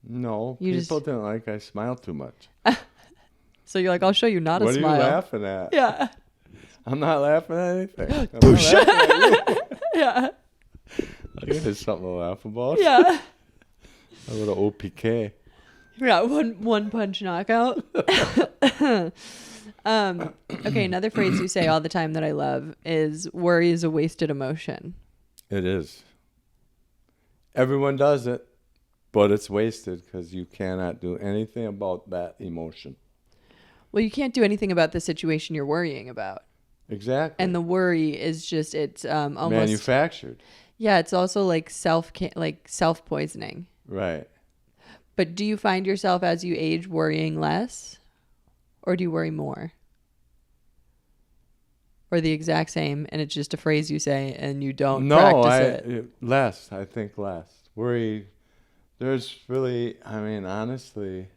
No, people didn't like I smiled too much. So you're like, I'll show you not a smile. What are you laughing at? Yeah. I'm not laughing at anything. I'm not laughing at you. Yeah. I guess there's something to laugh about. Yeah. A little OPK. Yeah, one punch knockout. Okay, another phrase you say all the time that I love is worry is a wasted emotion. It is. Everyone does it, but it's wasted because you cannot do anything about that emotion. Well, you can't do anything about the situation you're worrying about. Exactly. And the worry is just, it's almost manufactured. Yeah, it's also like self-poisoning. Right. But do you find yourself as you age worrying less, or do you worry more? Or the exact same, and it's just a phrase you say and you don't practice it? Less. I think less. Worry. There's really, I mean, honestly,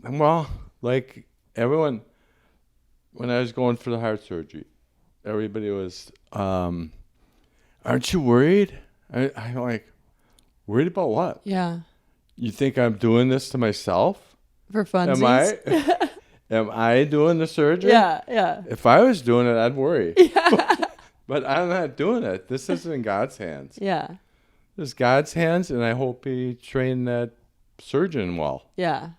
well, like everyone, when I was going for the heart surgery, everybody was, aren't you worried? I'm like, worried about what? Yeah. You think I'm doing this to myself? For funsies? Am I doing the surgery? Yeah. If I was doing it, I'd worry. Yeah. But I'm not doing it. This is in God's hands. Yeah. It's God's hands, and I hope He trained that surgeon well. Yeah.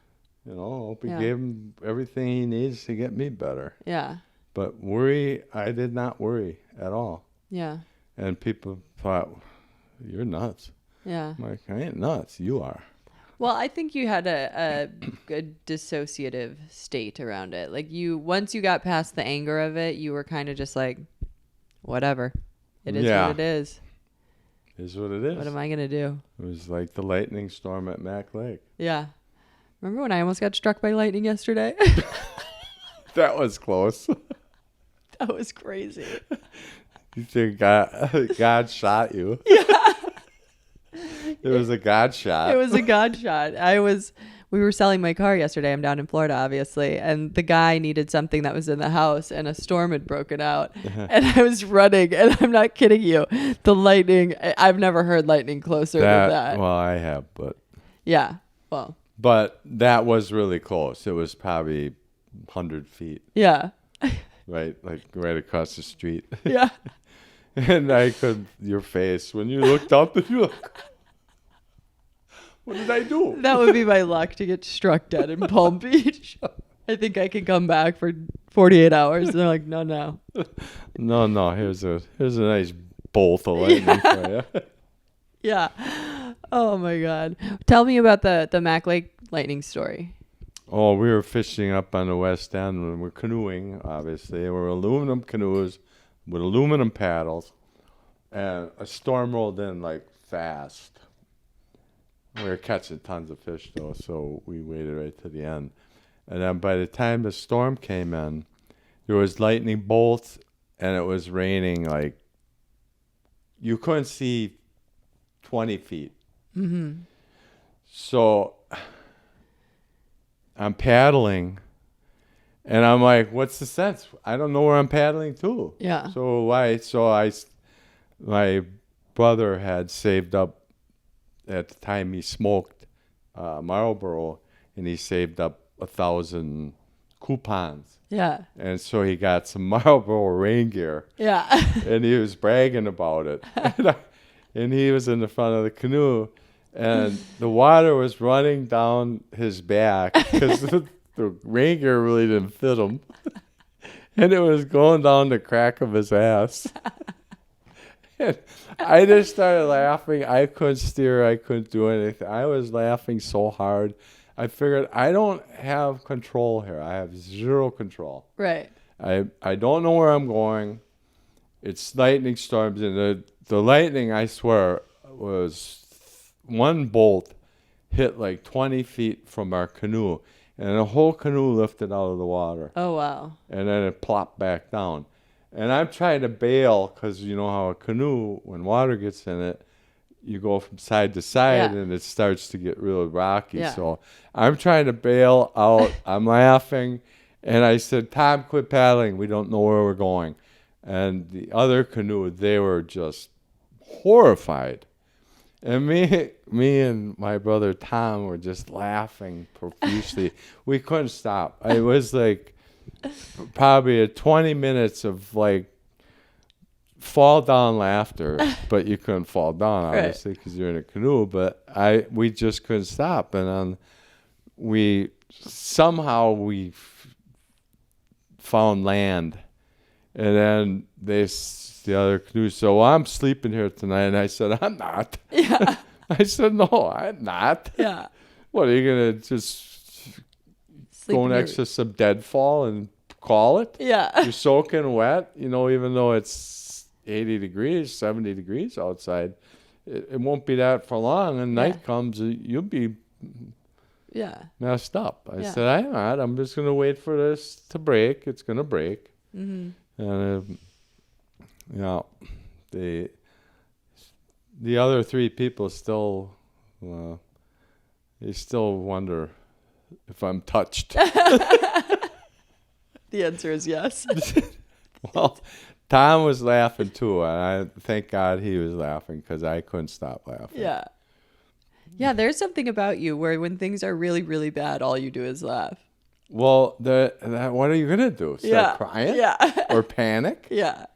You know, I hope He gave him everything he needs to get me better. Yeah. But worry, I did not worry at all. Yeah. And people thought, you're nuts. Yeah. I'm like, I ain't nuts. You are. Well, I think you had a good dissociative state around it. Like once you got past the anger of it, you were kind of just like, whatever. It is what it is. It is what it is. What am I going to do? It was like the lightning storm at Mac Lake. Yeah. Remember when I almost got struck by lightning yesterday? That was close. That was crazy. You think God shot you? Yeah. It was a God shot. It was a God shot. We were selling my car yesterday. I'm down in Florida, obviously. And the guy needed something that was in the house, and a storm had broken out. And I was running, and I'm not kidding you. The lightning, I've never heard lightning closer than that. Well, I have, but. Yeah. Well. But that was really close. It was probably 100 feet. Yeah. Right? Like right across the street. Yeah. And your face, when you looked up, and you're like, what did I do? That would be my luck to get struck dead in Palm Beach. I think I can come back for 48 hours. And they're like, no. No. Here's a nice bolt of lightning for you. Yeah. Oh my God. Tell me about the Mac Lake lightning story. Oh, we were fishing up on the west end and we're canoeing, obviously. We're aluminum canoes with aluminum paddles. And a storm rolled in like fast. We were catching tons of fish though, so we waited right to the end. And then by the time the storm came in, there was lightning bolts and it was raining like you couldn't see 20 feet. Mm-hmm. So I'm paddling and I'm like, what's the sense? I don't know where I'm paddling to. Yeah. My brother had saved up at the time he smoked Marlboro, and he saved up 1,000 coupons. Yeah. And so he got some Marlboro rain gear. Yeah. And he was bragging about it. And he was in the front of the canoe, and the water was running down his back because the rain gear really didn't fit him. And it was going down the crack of his ass. And I just started laughing. I couldn't steer. I couldn't do anything. I was laughing so hard. I figured I don't have control here. I have zero control. Right. I don't know where I'm going. It's lightning storms. And the lightning, I swear, was one bolt hit like 20 feet from our canoe. And the whole canoe lifted out of the water. Oh, wow. And then it plopped back down. And I'm trying to bail because you know how a canoe, when water gets in it, you go from side to side and it starts to get really rocky. Yeah. So I'm trying to bail out. I'm laughing. And I said, Tom, quit paddling. We don't know where we're going. And the other canoe, they were just horrified. And me and my brother Tom were just laughing profusely. We couldn't stop. It was like probably 20 minutes of like fall down laughter, but you couldn't fall down obviously because you're in a canoe. But we just couldn't stop, and then we found land, and then the other canoe said, "Well, I'm sleeping here tonight," and I said, "I'm not." Yeah. I said, "No, I'm not." Yeah. What are you gonna just go next to some deadfall and call it. Yeah. You're soaking wet, even though it's 80 degrees, 70 degrees outside. It won't be that for long, and night comes, you'll be messed up. I said, I'm just going to wait for this to break. It's going to break. Mm-hmm. And, the other 3 people still, they still wonder if I'm touched. The answer is yes. Well, Tom was laughing too, and I thank God he was laughing because I couldn't stop laughing. Yeah. Yeah, there's something about you where when things are really, really bad, all you do is laugh. Well, what are you going to do? Start crying? Yeah. Or panic? Yeah.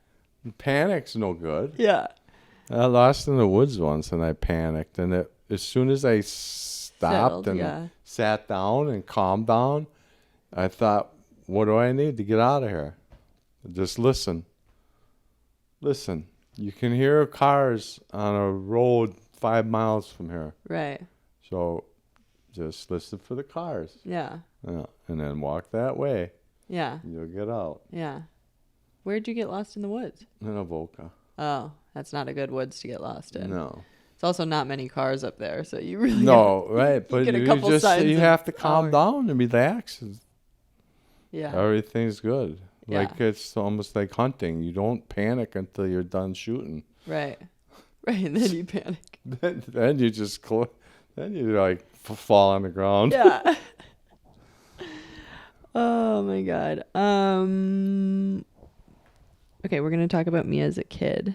Panic's no good. Yeah. I lost in the woods once, and I panicked. And as soon as I stopped and sat down and calmed down, I thought, what do I need to get out of here? Just listen. Listen. You can hear cars on a road 5 miles from here. Right. So just listen for the cars. Yeah. And then walk that way. Yeah. You'll get out. Yeah. Where'd you get lost in the woods? In Avoca. Oh, that's not a good woods to get lost in. No. It's also not many cars up there, so you really right. But get a couple signs you have to calm down and relax. Yeah. Everything's good. Yeah. Like it's almost like hunting. You don't panic until you're done shooting. Right. Right, and then you panic. then you just then you like fall on the ground. Yeah. Oh my God. Okay, we're gonna talk about me as a kid.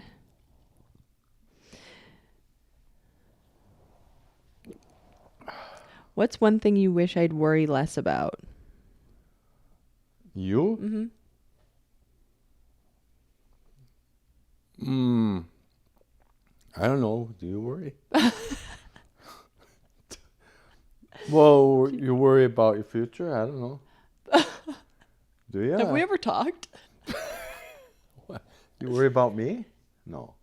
What's one thing you wish I'd worry less about? You? Mm-hmm. I don't know. Do you worry? Well, you worry about your future? I don't know. Do you? Have we ever talked? What? You worry about me? No.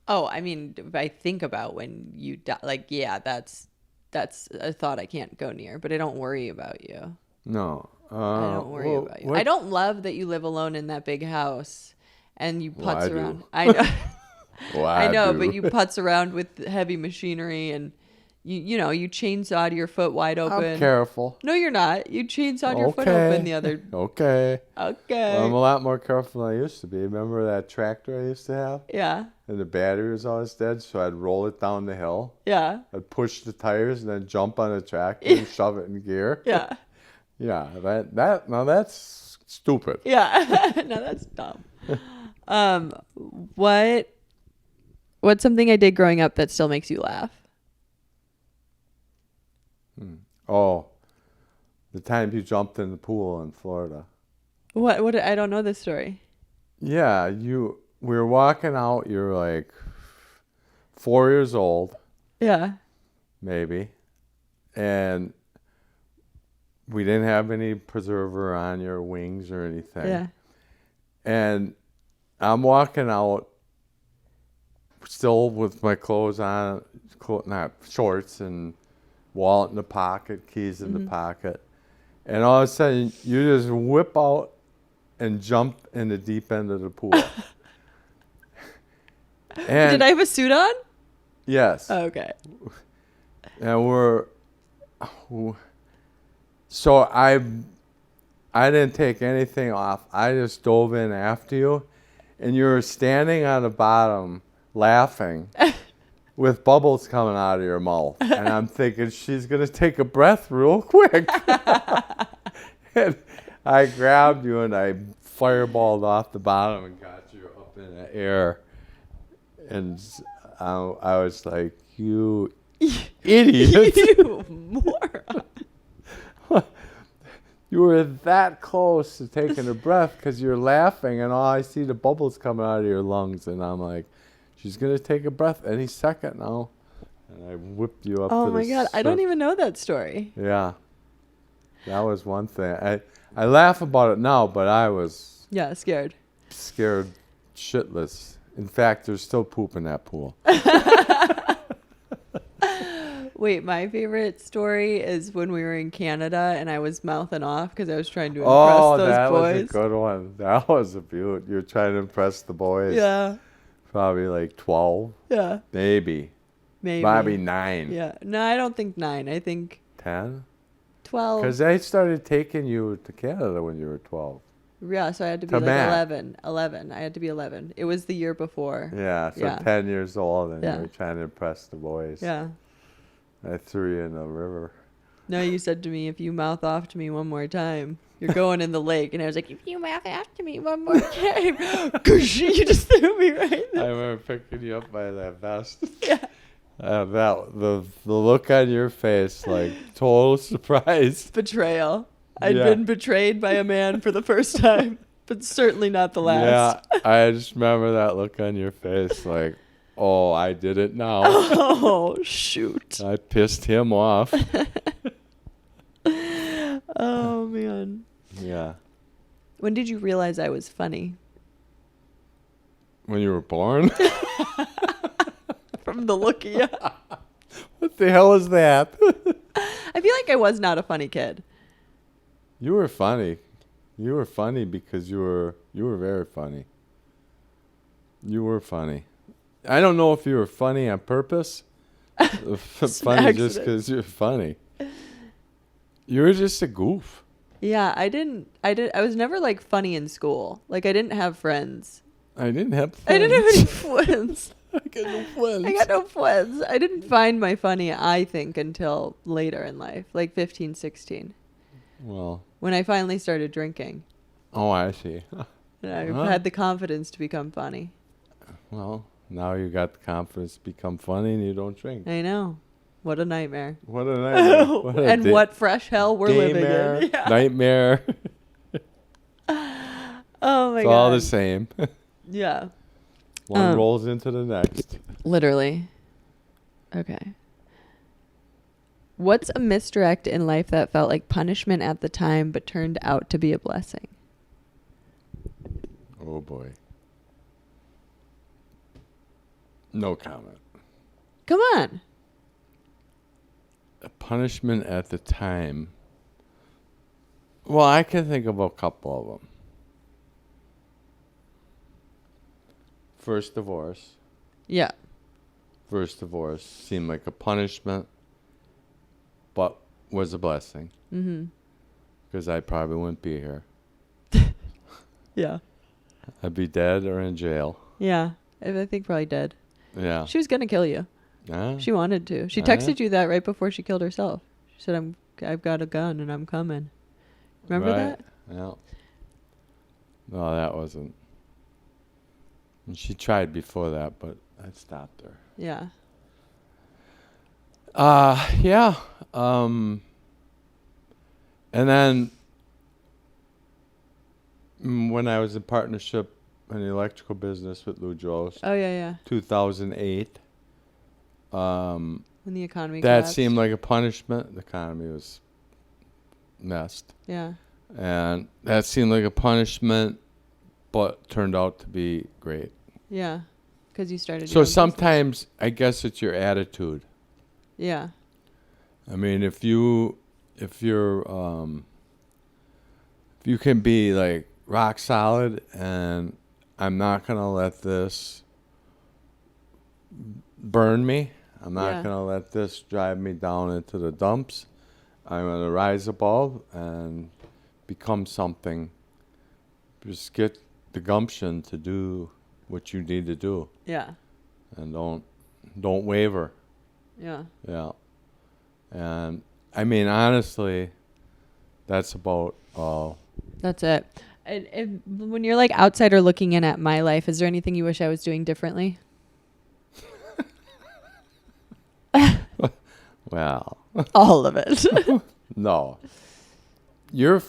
Oh, I mean, if I think about when you die, like, yeah, that's a thought I can't go near, but I don't worry about you. No. I don't worry about you. I don't love that you live alone in that big house and you putz around. I know. Well, I know, but you putz around with heavy machinery and you chainsawed your foot wide open. I'm careful. No, you're not. You chainsawed your foot open the other. Okay. Okay. Well, I'm a lot more careful than I used to be. Remember that tractor I used to have? Yeah. And the battery was always dead, so I'd roll it down the hill. Yeah. I'd push the tires and then jump on the tractor and shove it in gear. Yeah. Yeah. Now that's stupid. Yeah. No, that's dumb. What's something I did growing up that still makes you laugh? Oh, the time you jumped in the pool in Florida. What? I don't know this story. Yeah, we were walking out. You're like 4 years old. Yeah. Maybe. And we didn't have any preserver on your wings or anything. Yeah. And I'm walking out still with my clothes on, not shorts, and wallet in the pocket, keys in the pocket. And all of a sudden, you just whip out and jump in the deep end of the pool. And did I have a suit on? Yes. Oh, okay. And so I didn't take anything off. I just dove in after you, and you were standing on the bottom laughing with bubbles coming out of your mouth. And I'm thinking, she's going to take a breath real quick. And I grabbed you and I fireballed off the bottom and got you up in the air. And I was like, you idiot. You moron. You were that close to taking a breath because you're laughing and all I see the bubbles coming out of your lungs. And I'm like, she's going to take a breath any second now. And I whipped you up to the Oh my God. I don't even know that story. Yeah. That was one thing. I laugh about it now, but I was scared shitless. In fact, there's still poop in that pool. Wait, my favorite story is when we were in Canada and I was mouthing off because I was trying to Oh, impress those that was a boys. good one. That was a beaut. You're trying to impress the boys. Yeah, Probably like 12, yeah, maybe. maybe. Maybe 9. Yeah, no, I don't think 9. I think 10? 12. Because they started taking you to Canada when you were 12. Yeah, so I had to be To like Matt. 11. 11. I had to be 11. It was the year before. Yeah, so Yeah. 10 years old, and Yeah. you were trying to impress the boys. Yeah. I threw you in the river. No, you said to me, if you mouth off to me one more time, you're going in the lake. And I was like, if you mouth off to me one more time, you just threw me right I there. remember picking you up by that vest. Yeah. The look on your face, like total surprise. Betrayal. I'd Yeah. been betrayed by a man for the first time, but certainly not the last. Yeah, I just remember that look on your face, like, oh, I did it now. Oh, shoot. I pissed him off. Oh, man. Yeah. When did you realize I was funny? When you were born? From the look of you. What the hell is that? I feel like I was not a funny kid. You were funny. You were funny because you were very funny. You were funny. I don't know if you were funny on purpose. Funny just accident. because you're funny. You were just a goof. Yeah, I was never like funny in school. Like I didn't have friends. I didn't have friends. I didn't have any friends. I got no friends. I got no friends. I didn't find my funny, I think, until later in life, like 15, 16, Well, when I finally started drinking. oh, I see. And I Huh? had the confidence to become funny. Well, now you got the confidence to become funny and you don't drink. I know. What a nightmare. What a nightmare. And what fresh hell we're living daymare, in. Yeah. Nightmare. Oh my It's God. all the same. Yeah. One rolls into the next. Literally. Okay. What's a misdirect in life that felt like punishment at the time but turned out to be a blessing? Oh boy. No comment. Come on. A punishment at the time. Well, I can think of a couple of them. First divorce. Yeah. First divorce seemed like a punishment, but was a blessing Mm-hmm. because I probably wouldn't be here. Yeah. I'd be dead or in jail. Yeah. I think probably dead. Yeah. She was going to kill you. Yeah. She wanted to. She Oh, texted yeah? you that right before she killed herself. She said, I've got a gun and I'm coming. Remember Right. that? Yeah. No, that wasn't. And she tried before that, but I stopped her. Yeah. Yeah. And then when I was in partnership in the electrical business with Lou Joe's, Oh, yeah, 2008, yeah. When the economy that collapsed. seemed like a punishment. The economy was messed. Yeah. And that seemed like a punishment, but turned out to be great. Yeah. Because you started. So your own business. sometimes I guess it's your attitude. Yeah. I mean, if you can be like rock solid and I'm not gonna let this burn me. I'm not Yeah. gonna let this drive me down into the dumps. I'm gonna rise above and become something. Just get the gumption to do what you need to do, Yeah. and don't waver. Yeah. Yeah. And I mean, honestly, that's about all. That's it. And when you're like outsider looking in at my life, is there anything you wish I was doing differently? Well, All of it. no. You're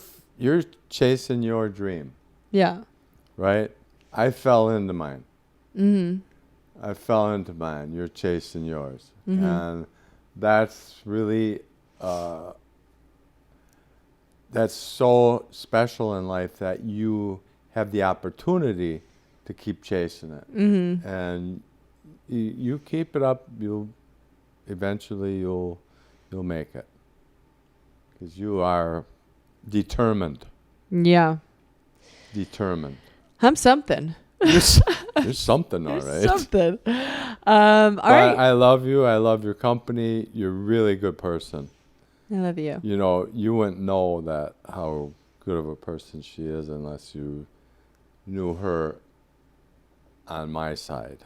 chasing your dream, Yeah. right? I fell into mine. Mm-hmm. I fell into mine. You're chasing yours. Mhm. And that's really, that's so special in life that you have the opportunity to keep chasing it. Mm-hmm. And you keep it up, you'll You'll make it. Because you are determined. Yeah. Determined. I'm something. There's something, all right. Something. All But right. I love you. I love your company. You're a really good person. I love you. You know, you wouldn't know that how good of a person she is unless you knew her on my side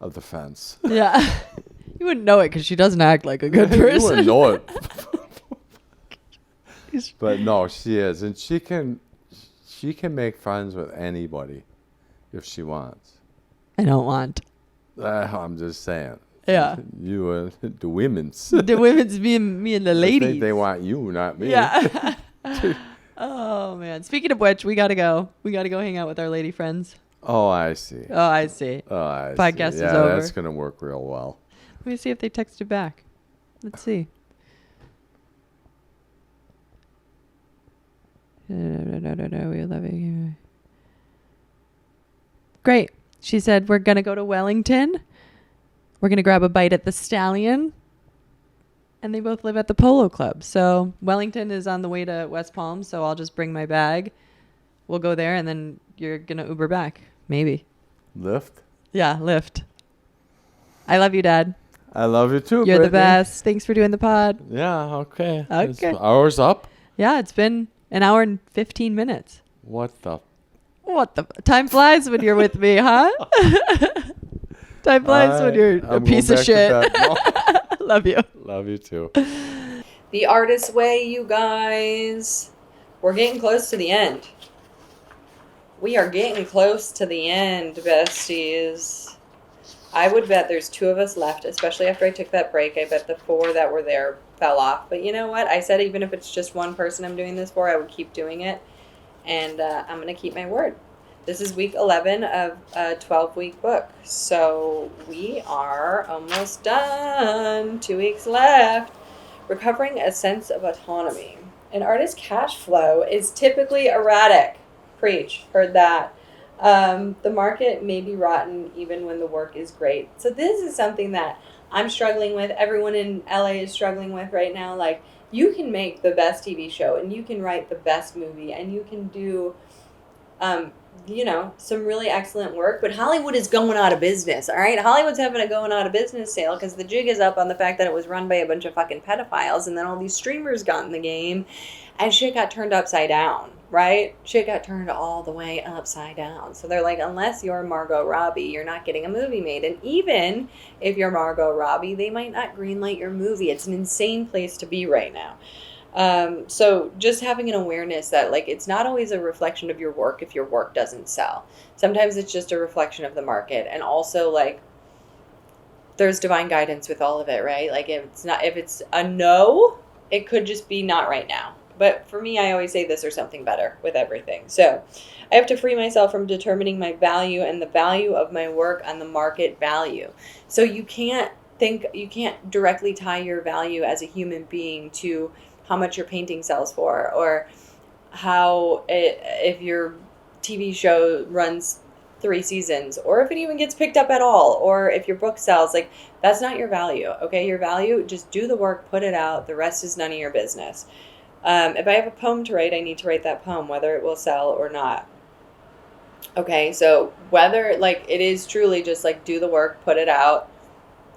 of the fence. Yeah. You wouldn't know it because she doesn't act like a good You person. wouldn't know it. But no, she is. And she can make friends with anybody if she wants. I don't want. I'm just saying. Yeah. You, the women's. The women's me and the I ladies. think they want you, not me. Yeah. Oh, man. Speaking of which, we got to go. We got to go hang out with our lady friends. Oh, I see. Oh, I see. Oh, I Podcast see. is Yeah, over. that's going to work real well. Let me see if they texted back. Let's see. We love you. Great. She said, we're going to go to Wellington. We're going to grab a bite at the Stallion. And they both live at the Polo Club. So Wellington is on the way to West Palm. So I'll just bring my bag. We'll go there. And then you're going to Uber back. Maybe. Lyft? Yeah, Lyft. I love you, Dad. I love you too, You're the Brittany. best. Thanks for doing the pod. Yeah, okay. Okay. It's hours up? Yeah, it's been an hour and 15 minutes. What the? What the? Time flies when you're with me, huh? Time flies when you're a I'm piece going of back shit. to bed. No. Love you. Love you too. The Artist's Way, you guys. We're getting close to the end. We are getting close to the end, besties. I would bet there's 2 of us left, especially after I took that break. I bet the 4 that were there fell off. But you know what? I said even if it's just one person I'm doing this for, I would keep doing it. And I'm going to keep my word. This is week 11 of a 12-week book. So we are almost done. 2 weeks left. Recovering a sense of autonomy. An artist's cash flow is typically erratic. Preach. Heard that. The market may be rotten even when the work is great. So this is something that I'm struggling with. Everyone in LA is struggling with right now. Like, you can make the best TV show and you can write the best movie and you can do, some really excellent work. But Hollywood is going out of business, all right? Hollywood's having a going out of business sale because the jig is up on the fact that it was run by a bunch of fucking pedophiles, and then all these streamers got in the game and shit got turned upside down, right? Shit got turned all the way upside down. So they're like, unless you're Margot Robbie, you're not getting a movie made. And even if you're Margot Robbie, they might not greenlight your movie. It's an insane place to be right now. So just having an awareness that, like, it's not always a reflection of your work if your work doesn't sell. Sometimes it's just a reflection of the market. And also, like, there's divine guidance with all of it, right? Like, if it's a no, it could just be not right now. But for me, I always say this or something better with everything. So I have to free myself from determining my value and the value of my work on the market value. So you can't directly tie your value as a human being to how much your painting sells for, or if your TV show runs 3 seasons, or if it even gets picked up at all, or if your book sells. Like, that's not your value, okay? Your value, just do the work, put it out. The rest is none of your business. If I have a poem to write, I need to write that poem, whether it will sell or not. Okay, so whether, like, it is truly just, like, do the work, put it out.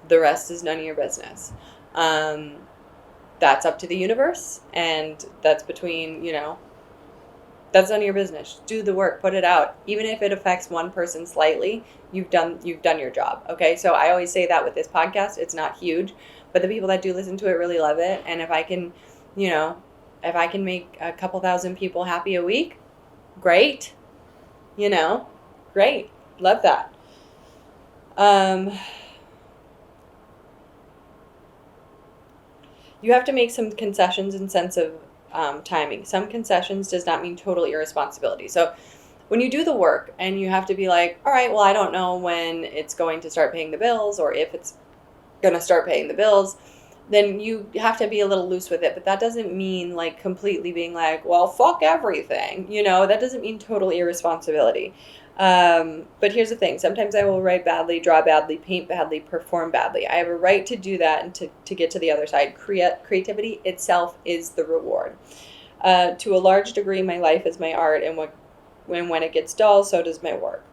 The rest is none of your business. That's up to the universe, and that's between, that's none of your business. Do the work, put it out. Even if it affects one person slightly, you've done your job, okay? So I always say that with this podcast. It's not huge, but the people that do listen to it really love it, and if I can, if I can make a couple thousand people happy a week, great. Great. Love that. You have to make some concessions in sense of timing. Some concessions does not mean total irresponsibility. So when you do the work and you have to be like, all right, well, I don't know when it's going to start paying the bills or if it's going to start paying the bills, then you have to be a little loose with it. But that doesn't mean like completely being like, well, fuck everything. That doesn't mean total irresponsibility. But here's the thing. Sometimes I will write badly, draw badly, paint badly, perform badly. I have a right to do that and to get to the other side. Creativity itself is the reward. To a large degree, my life is my art, and when it gets dull, so does my work.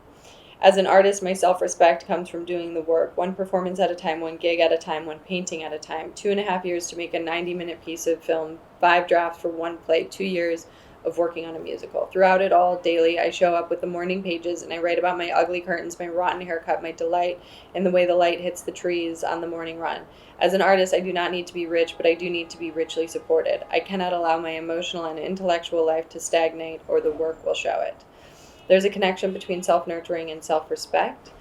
As an artist, my self-respect comes from doing the work, one performance at a time, one gig at a time, one painting at a time. 2.5 years to make a 90-minute piece of film, 5 drafts for one play, 2 years of working on a musical. Throughout it all, daily, I show up with the morning pages and I write about my ugly curtains, my rotten haircut, my delight in the way the light hits the trees on the morning run. As an artist, I do not need to be rich, but I do need to be richly supported. I cannot allow my emotional and intellectual life to stagnate, or the work will show it. There's a connection between self-nurturing and self-respect.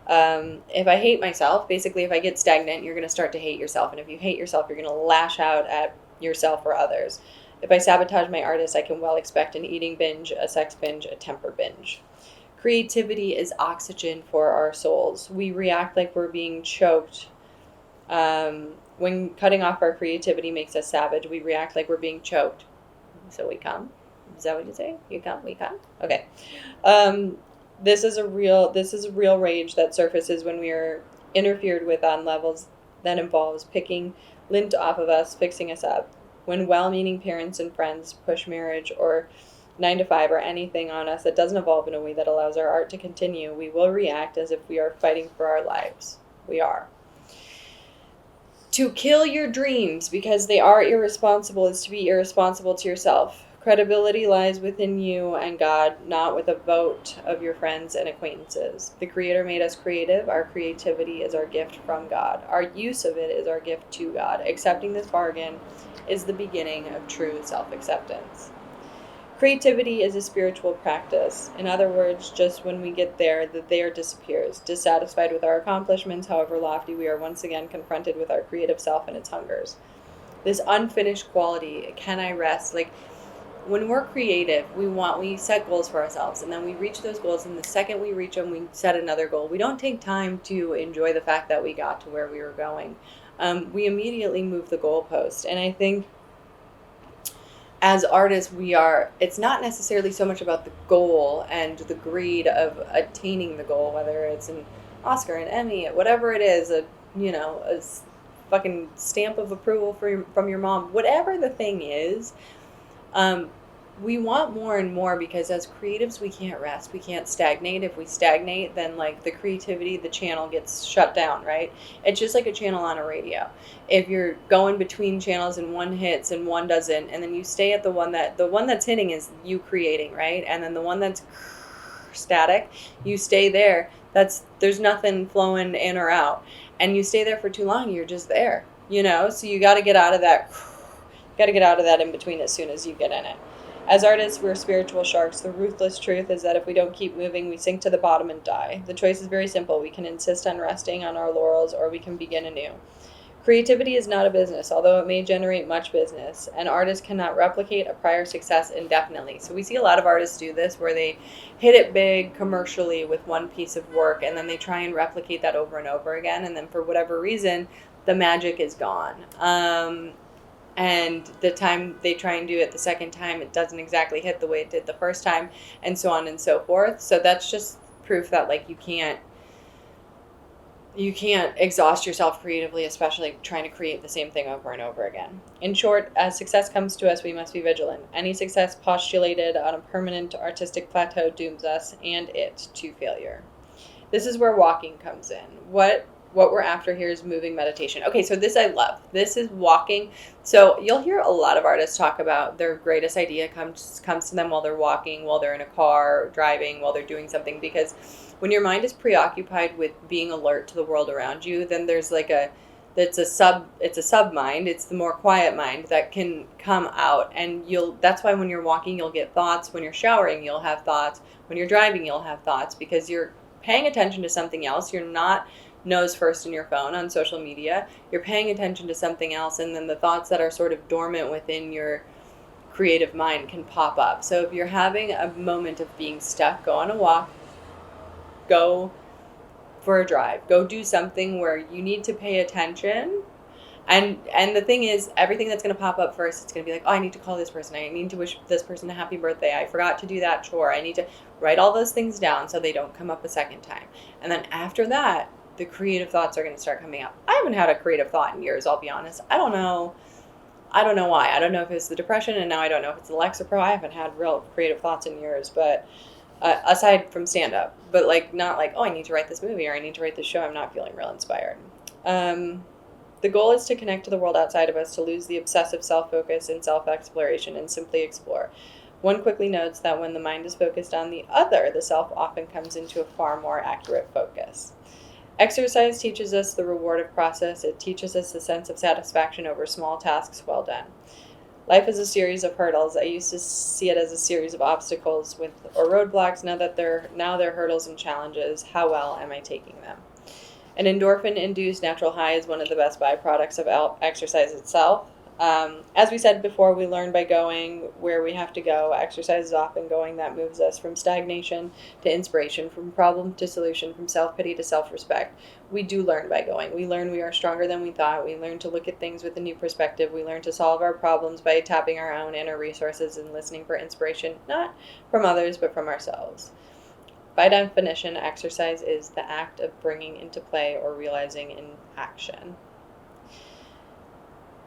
If I hate myself, basically if I get stagnant, you're going to start to hate yourself. And if you hate yourself, you're going to lash out at yourself or others. If I sabotage my artist, I can well expect an eating binge, a sex binge, a temper binge. Creativity is oxygen for our souls. We react like we're being choked. When cutting off our creativity makes us savage, we react like we're being choked. So we come. Is that what you say? You come, we come? Okay. This is a real rage that surfaces when we are interfered with on levels that involves picking lint off of us, fixing us up. When well-meaning parents and friends push marriage or 9 to 5 or anything on us that doesn't evolve in a way that allows our art to continue, we will react as if we are fighting for our lives. We are. To kill your dreams because they are irresponsible is to be irresponsible to yourself. Credibility lies within you and God, not with a vote of your friends and acquaintances. The Creator made us creative. Our creativity is our gift from God. Our use of it is our gift to God. Accepting this bargain is the beginning of true self-acceptance. Creativity is a spiritual practice. In other words, just when we get there, the there disappears. Dissatisfied with our accomplishments, however lofty, we are once again confronted with our creative self and its hungers. This unfinished quality, can I rest? Like, when we're creative, we set goals for ourselves, and then we reach those goals, and the second we reach them, we set another goal. We don't take time to enjoy the fact that we got to where we were going. We immediately move the goalpost, and I think as artists, it's not necessarily so much about the goal and the greed of attaining the goal, whether it's an Oscar, an Emmy, whatever it is, a fucking stamp of approval from your mom, whatever the thing is. We want more and more because as creatives, we can't rest. We can't stagnate. If we stagnate, then like the creativity, the channel gets shut down, right? It's just like a channel on a radio. If you're going between channels and one hits and one doesn't, and then you stay at the one that's hitting is you creating, right? And then the one that's static, you stay there. There's nothing flowing in or out. And you stay there for too long, you're just there, So you got to get out of that. Got to get out of that in between as soon as you get in it. As artists, we're spiritual sharks. The ruthless truth is that if we don't keep moving, we sink to the bottom and die. The choice is very simple. We can insist on resting on our laurels, or we can begin anew. Creativity is not a business, although it may generate much business. An artist cannot replicate a prior success indefinitely. So we see a lot of artists do this, where they hit it big commercially with one piece of work, and then they try and replicate that over and over again, and then for whatever reason, the magic is gone. And the time they try and do it the second time, it doesn't exactly hit the way it did the first time, and so on and so forth. So that's just proof that like you can't exhaust yourself creatively, especially trying to create the same thing over and over again. In short, as success comes to us, we must be vigilant. Any success postulated on a permanent artistic plateau dooms us and it to failure. This is where walking comes in. What we're after here is moving meditation. Okay, so this I love. This is walking. So you'll hear a lot of artists talk about their greatest idea comes to them while they're walking, while they're in a car, driving, while they're doing something. Because when your mind is preoccupied with being alert to the world around you, then there's like it's a sub mind. It's the more quiet mind that can come out, and that's why when you're walking, you'll get thoughts. When you're showering, you'll have thoughts. When you're driving, you'll have thoughts because you're paying attention to something else. You're not nose first in your phone on social media. You're paying attention to something else, and then the thoughts that are sort of dormant within your creative mind can pop up. So if you're having a moment of being stuck, go on a walk, go for a drive, go do something where you need to pay attention And the thing is, everything that's going to pop up first, it's going to be like, oh, I need to call this person. I need to wish this person a happy birthday. I forgot to do that chore. I need to write all those things down so they don't come up a second time. And then after that, the creative thoughts are going to start coming up. I haven't had a creative thought in years, I'll be honest. I don't know why. I don't know if it's the depression, and now I don't know if it's the Lexapro. I haven't had real creative thoughts in years, but aside from stand-up. But, like, not like, oh, I need to write this movie or I need to write this show. I'm not feeling real inspired. The goal is to connect to the world outside of us, to lose the obsessive self-focus and self-exploration and simply explore. One quickly notes that when the mind is focused on the other, the self often comes into a far more accurate focus. Exercise teaches us the reward of process. It teaches us the sense of satisfaction over small tasks well done. Life is a series of hurdles. I used to see it as a series of obstacles or roadblocks. Now they're hurdles and challenges. How well am I taking them? An endorphin-induced natural high is one of the best byproducts of exercise itself. As we said before, we learn by going where we have to go. Exercise is often going that moves us from stagnation to inspiration, from problem to solution, from self-pity to self-respect. We do learn by going. We learn we are stronger than we thought. We learn to look at things with a new perspective. We learn to solve our problems by tapping our own inner resources and listening for inspiration, not from others, but from ourselves. By definition, exercise is the act of bringing into play or realizing in action.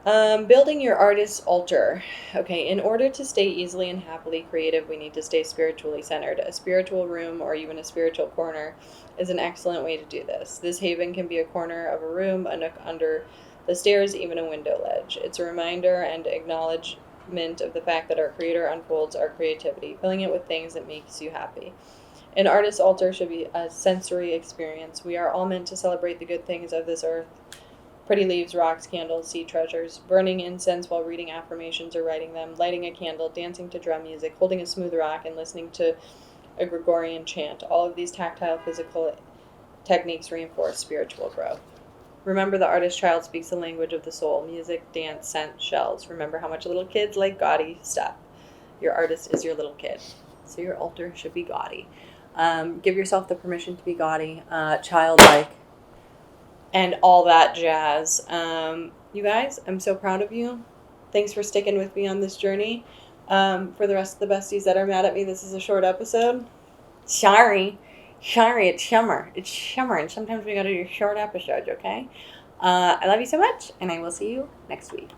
Building your artist's altar. Okay, in order to stay easily and happily creative, we need to stay spiritually centered. A spiritual room or even a spiritual corner is an excellent way to do this. This haven can be a corner of a room, a nook under the stairs, even a window ledge. It's a reminder and acknowledgement of the fact that our creator unfolds our creativity, filling it with things that makes you happy. An artist's altar should be a sensory experience. We are all meant to celebrate the good things of this earth. Pretty leaves, rocks, candles, sea treasures, burning incense while reading affirmations or writing them, lighting a candle, dancing to drum music, holding a smooth rock, and listening to a Gregorian chant. All of these tactile, physical techniques reinforce spiritual growth. Remember, the artist child speaks the language of the soul. Music, dance, scent, shells. Remember how much little kids like gaudy stuff. Your artist is your little kid. So your altar should be gaudy. Give yourself the permission to be gaudy, childlike, and all that jazz. You guys, I'm so proud of you. Thanks for sticking with me on this journey. For the rest of the besties that are mad at me, this is a short episode. Sorry, it's summer. And sometimes we gotta do short episodes, okay? I love you so much, and I will see you next week.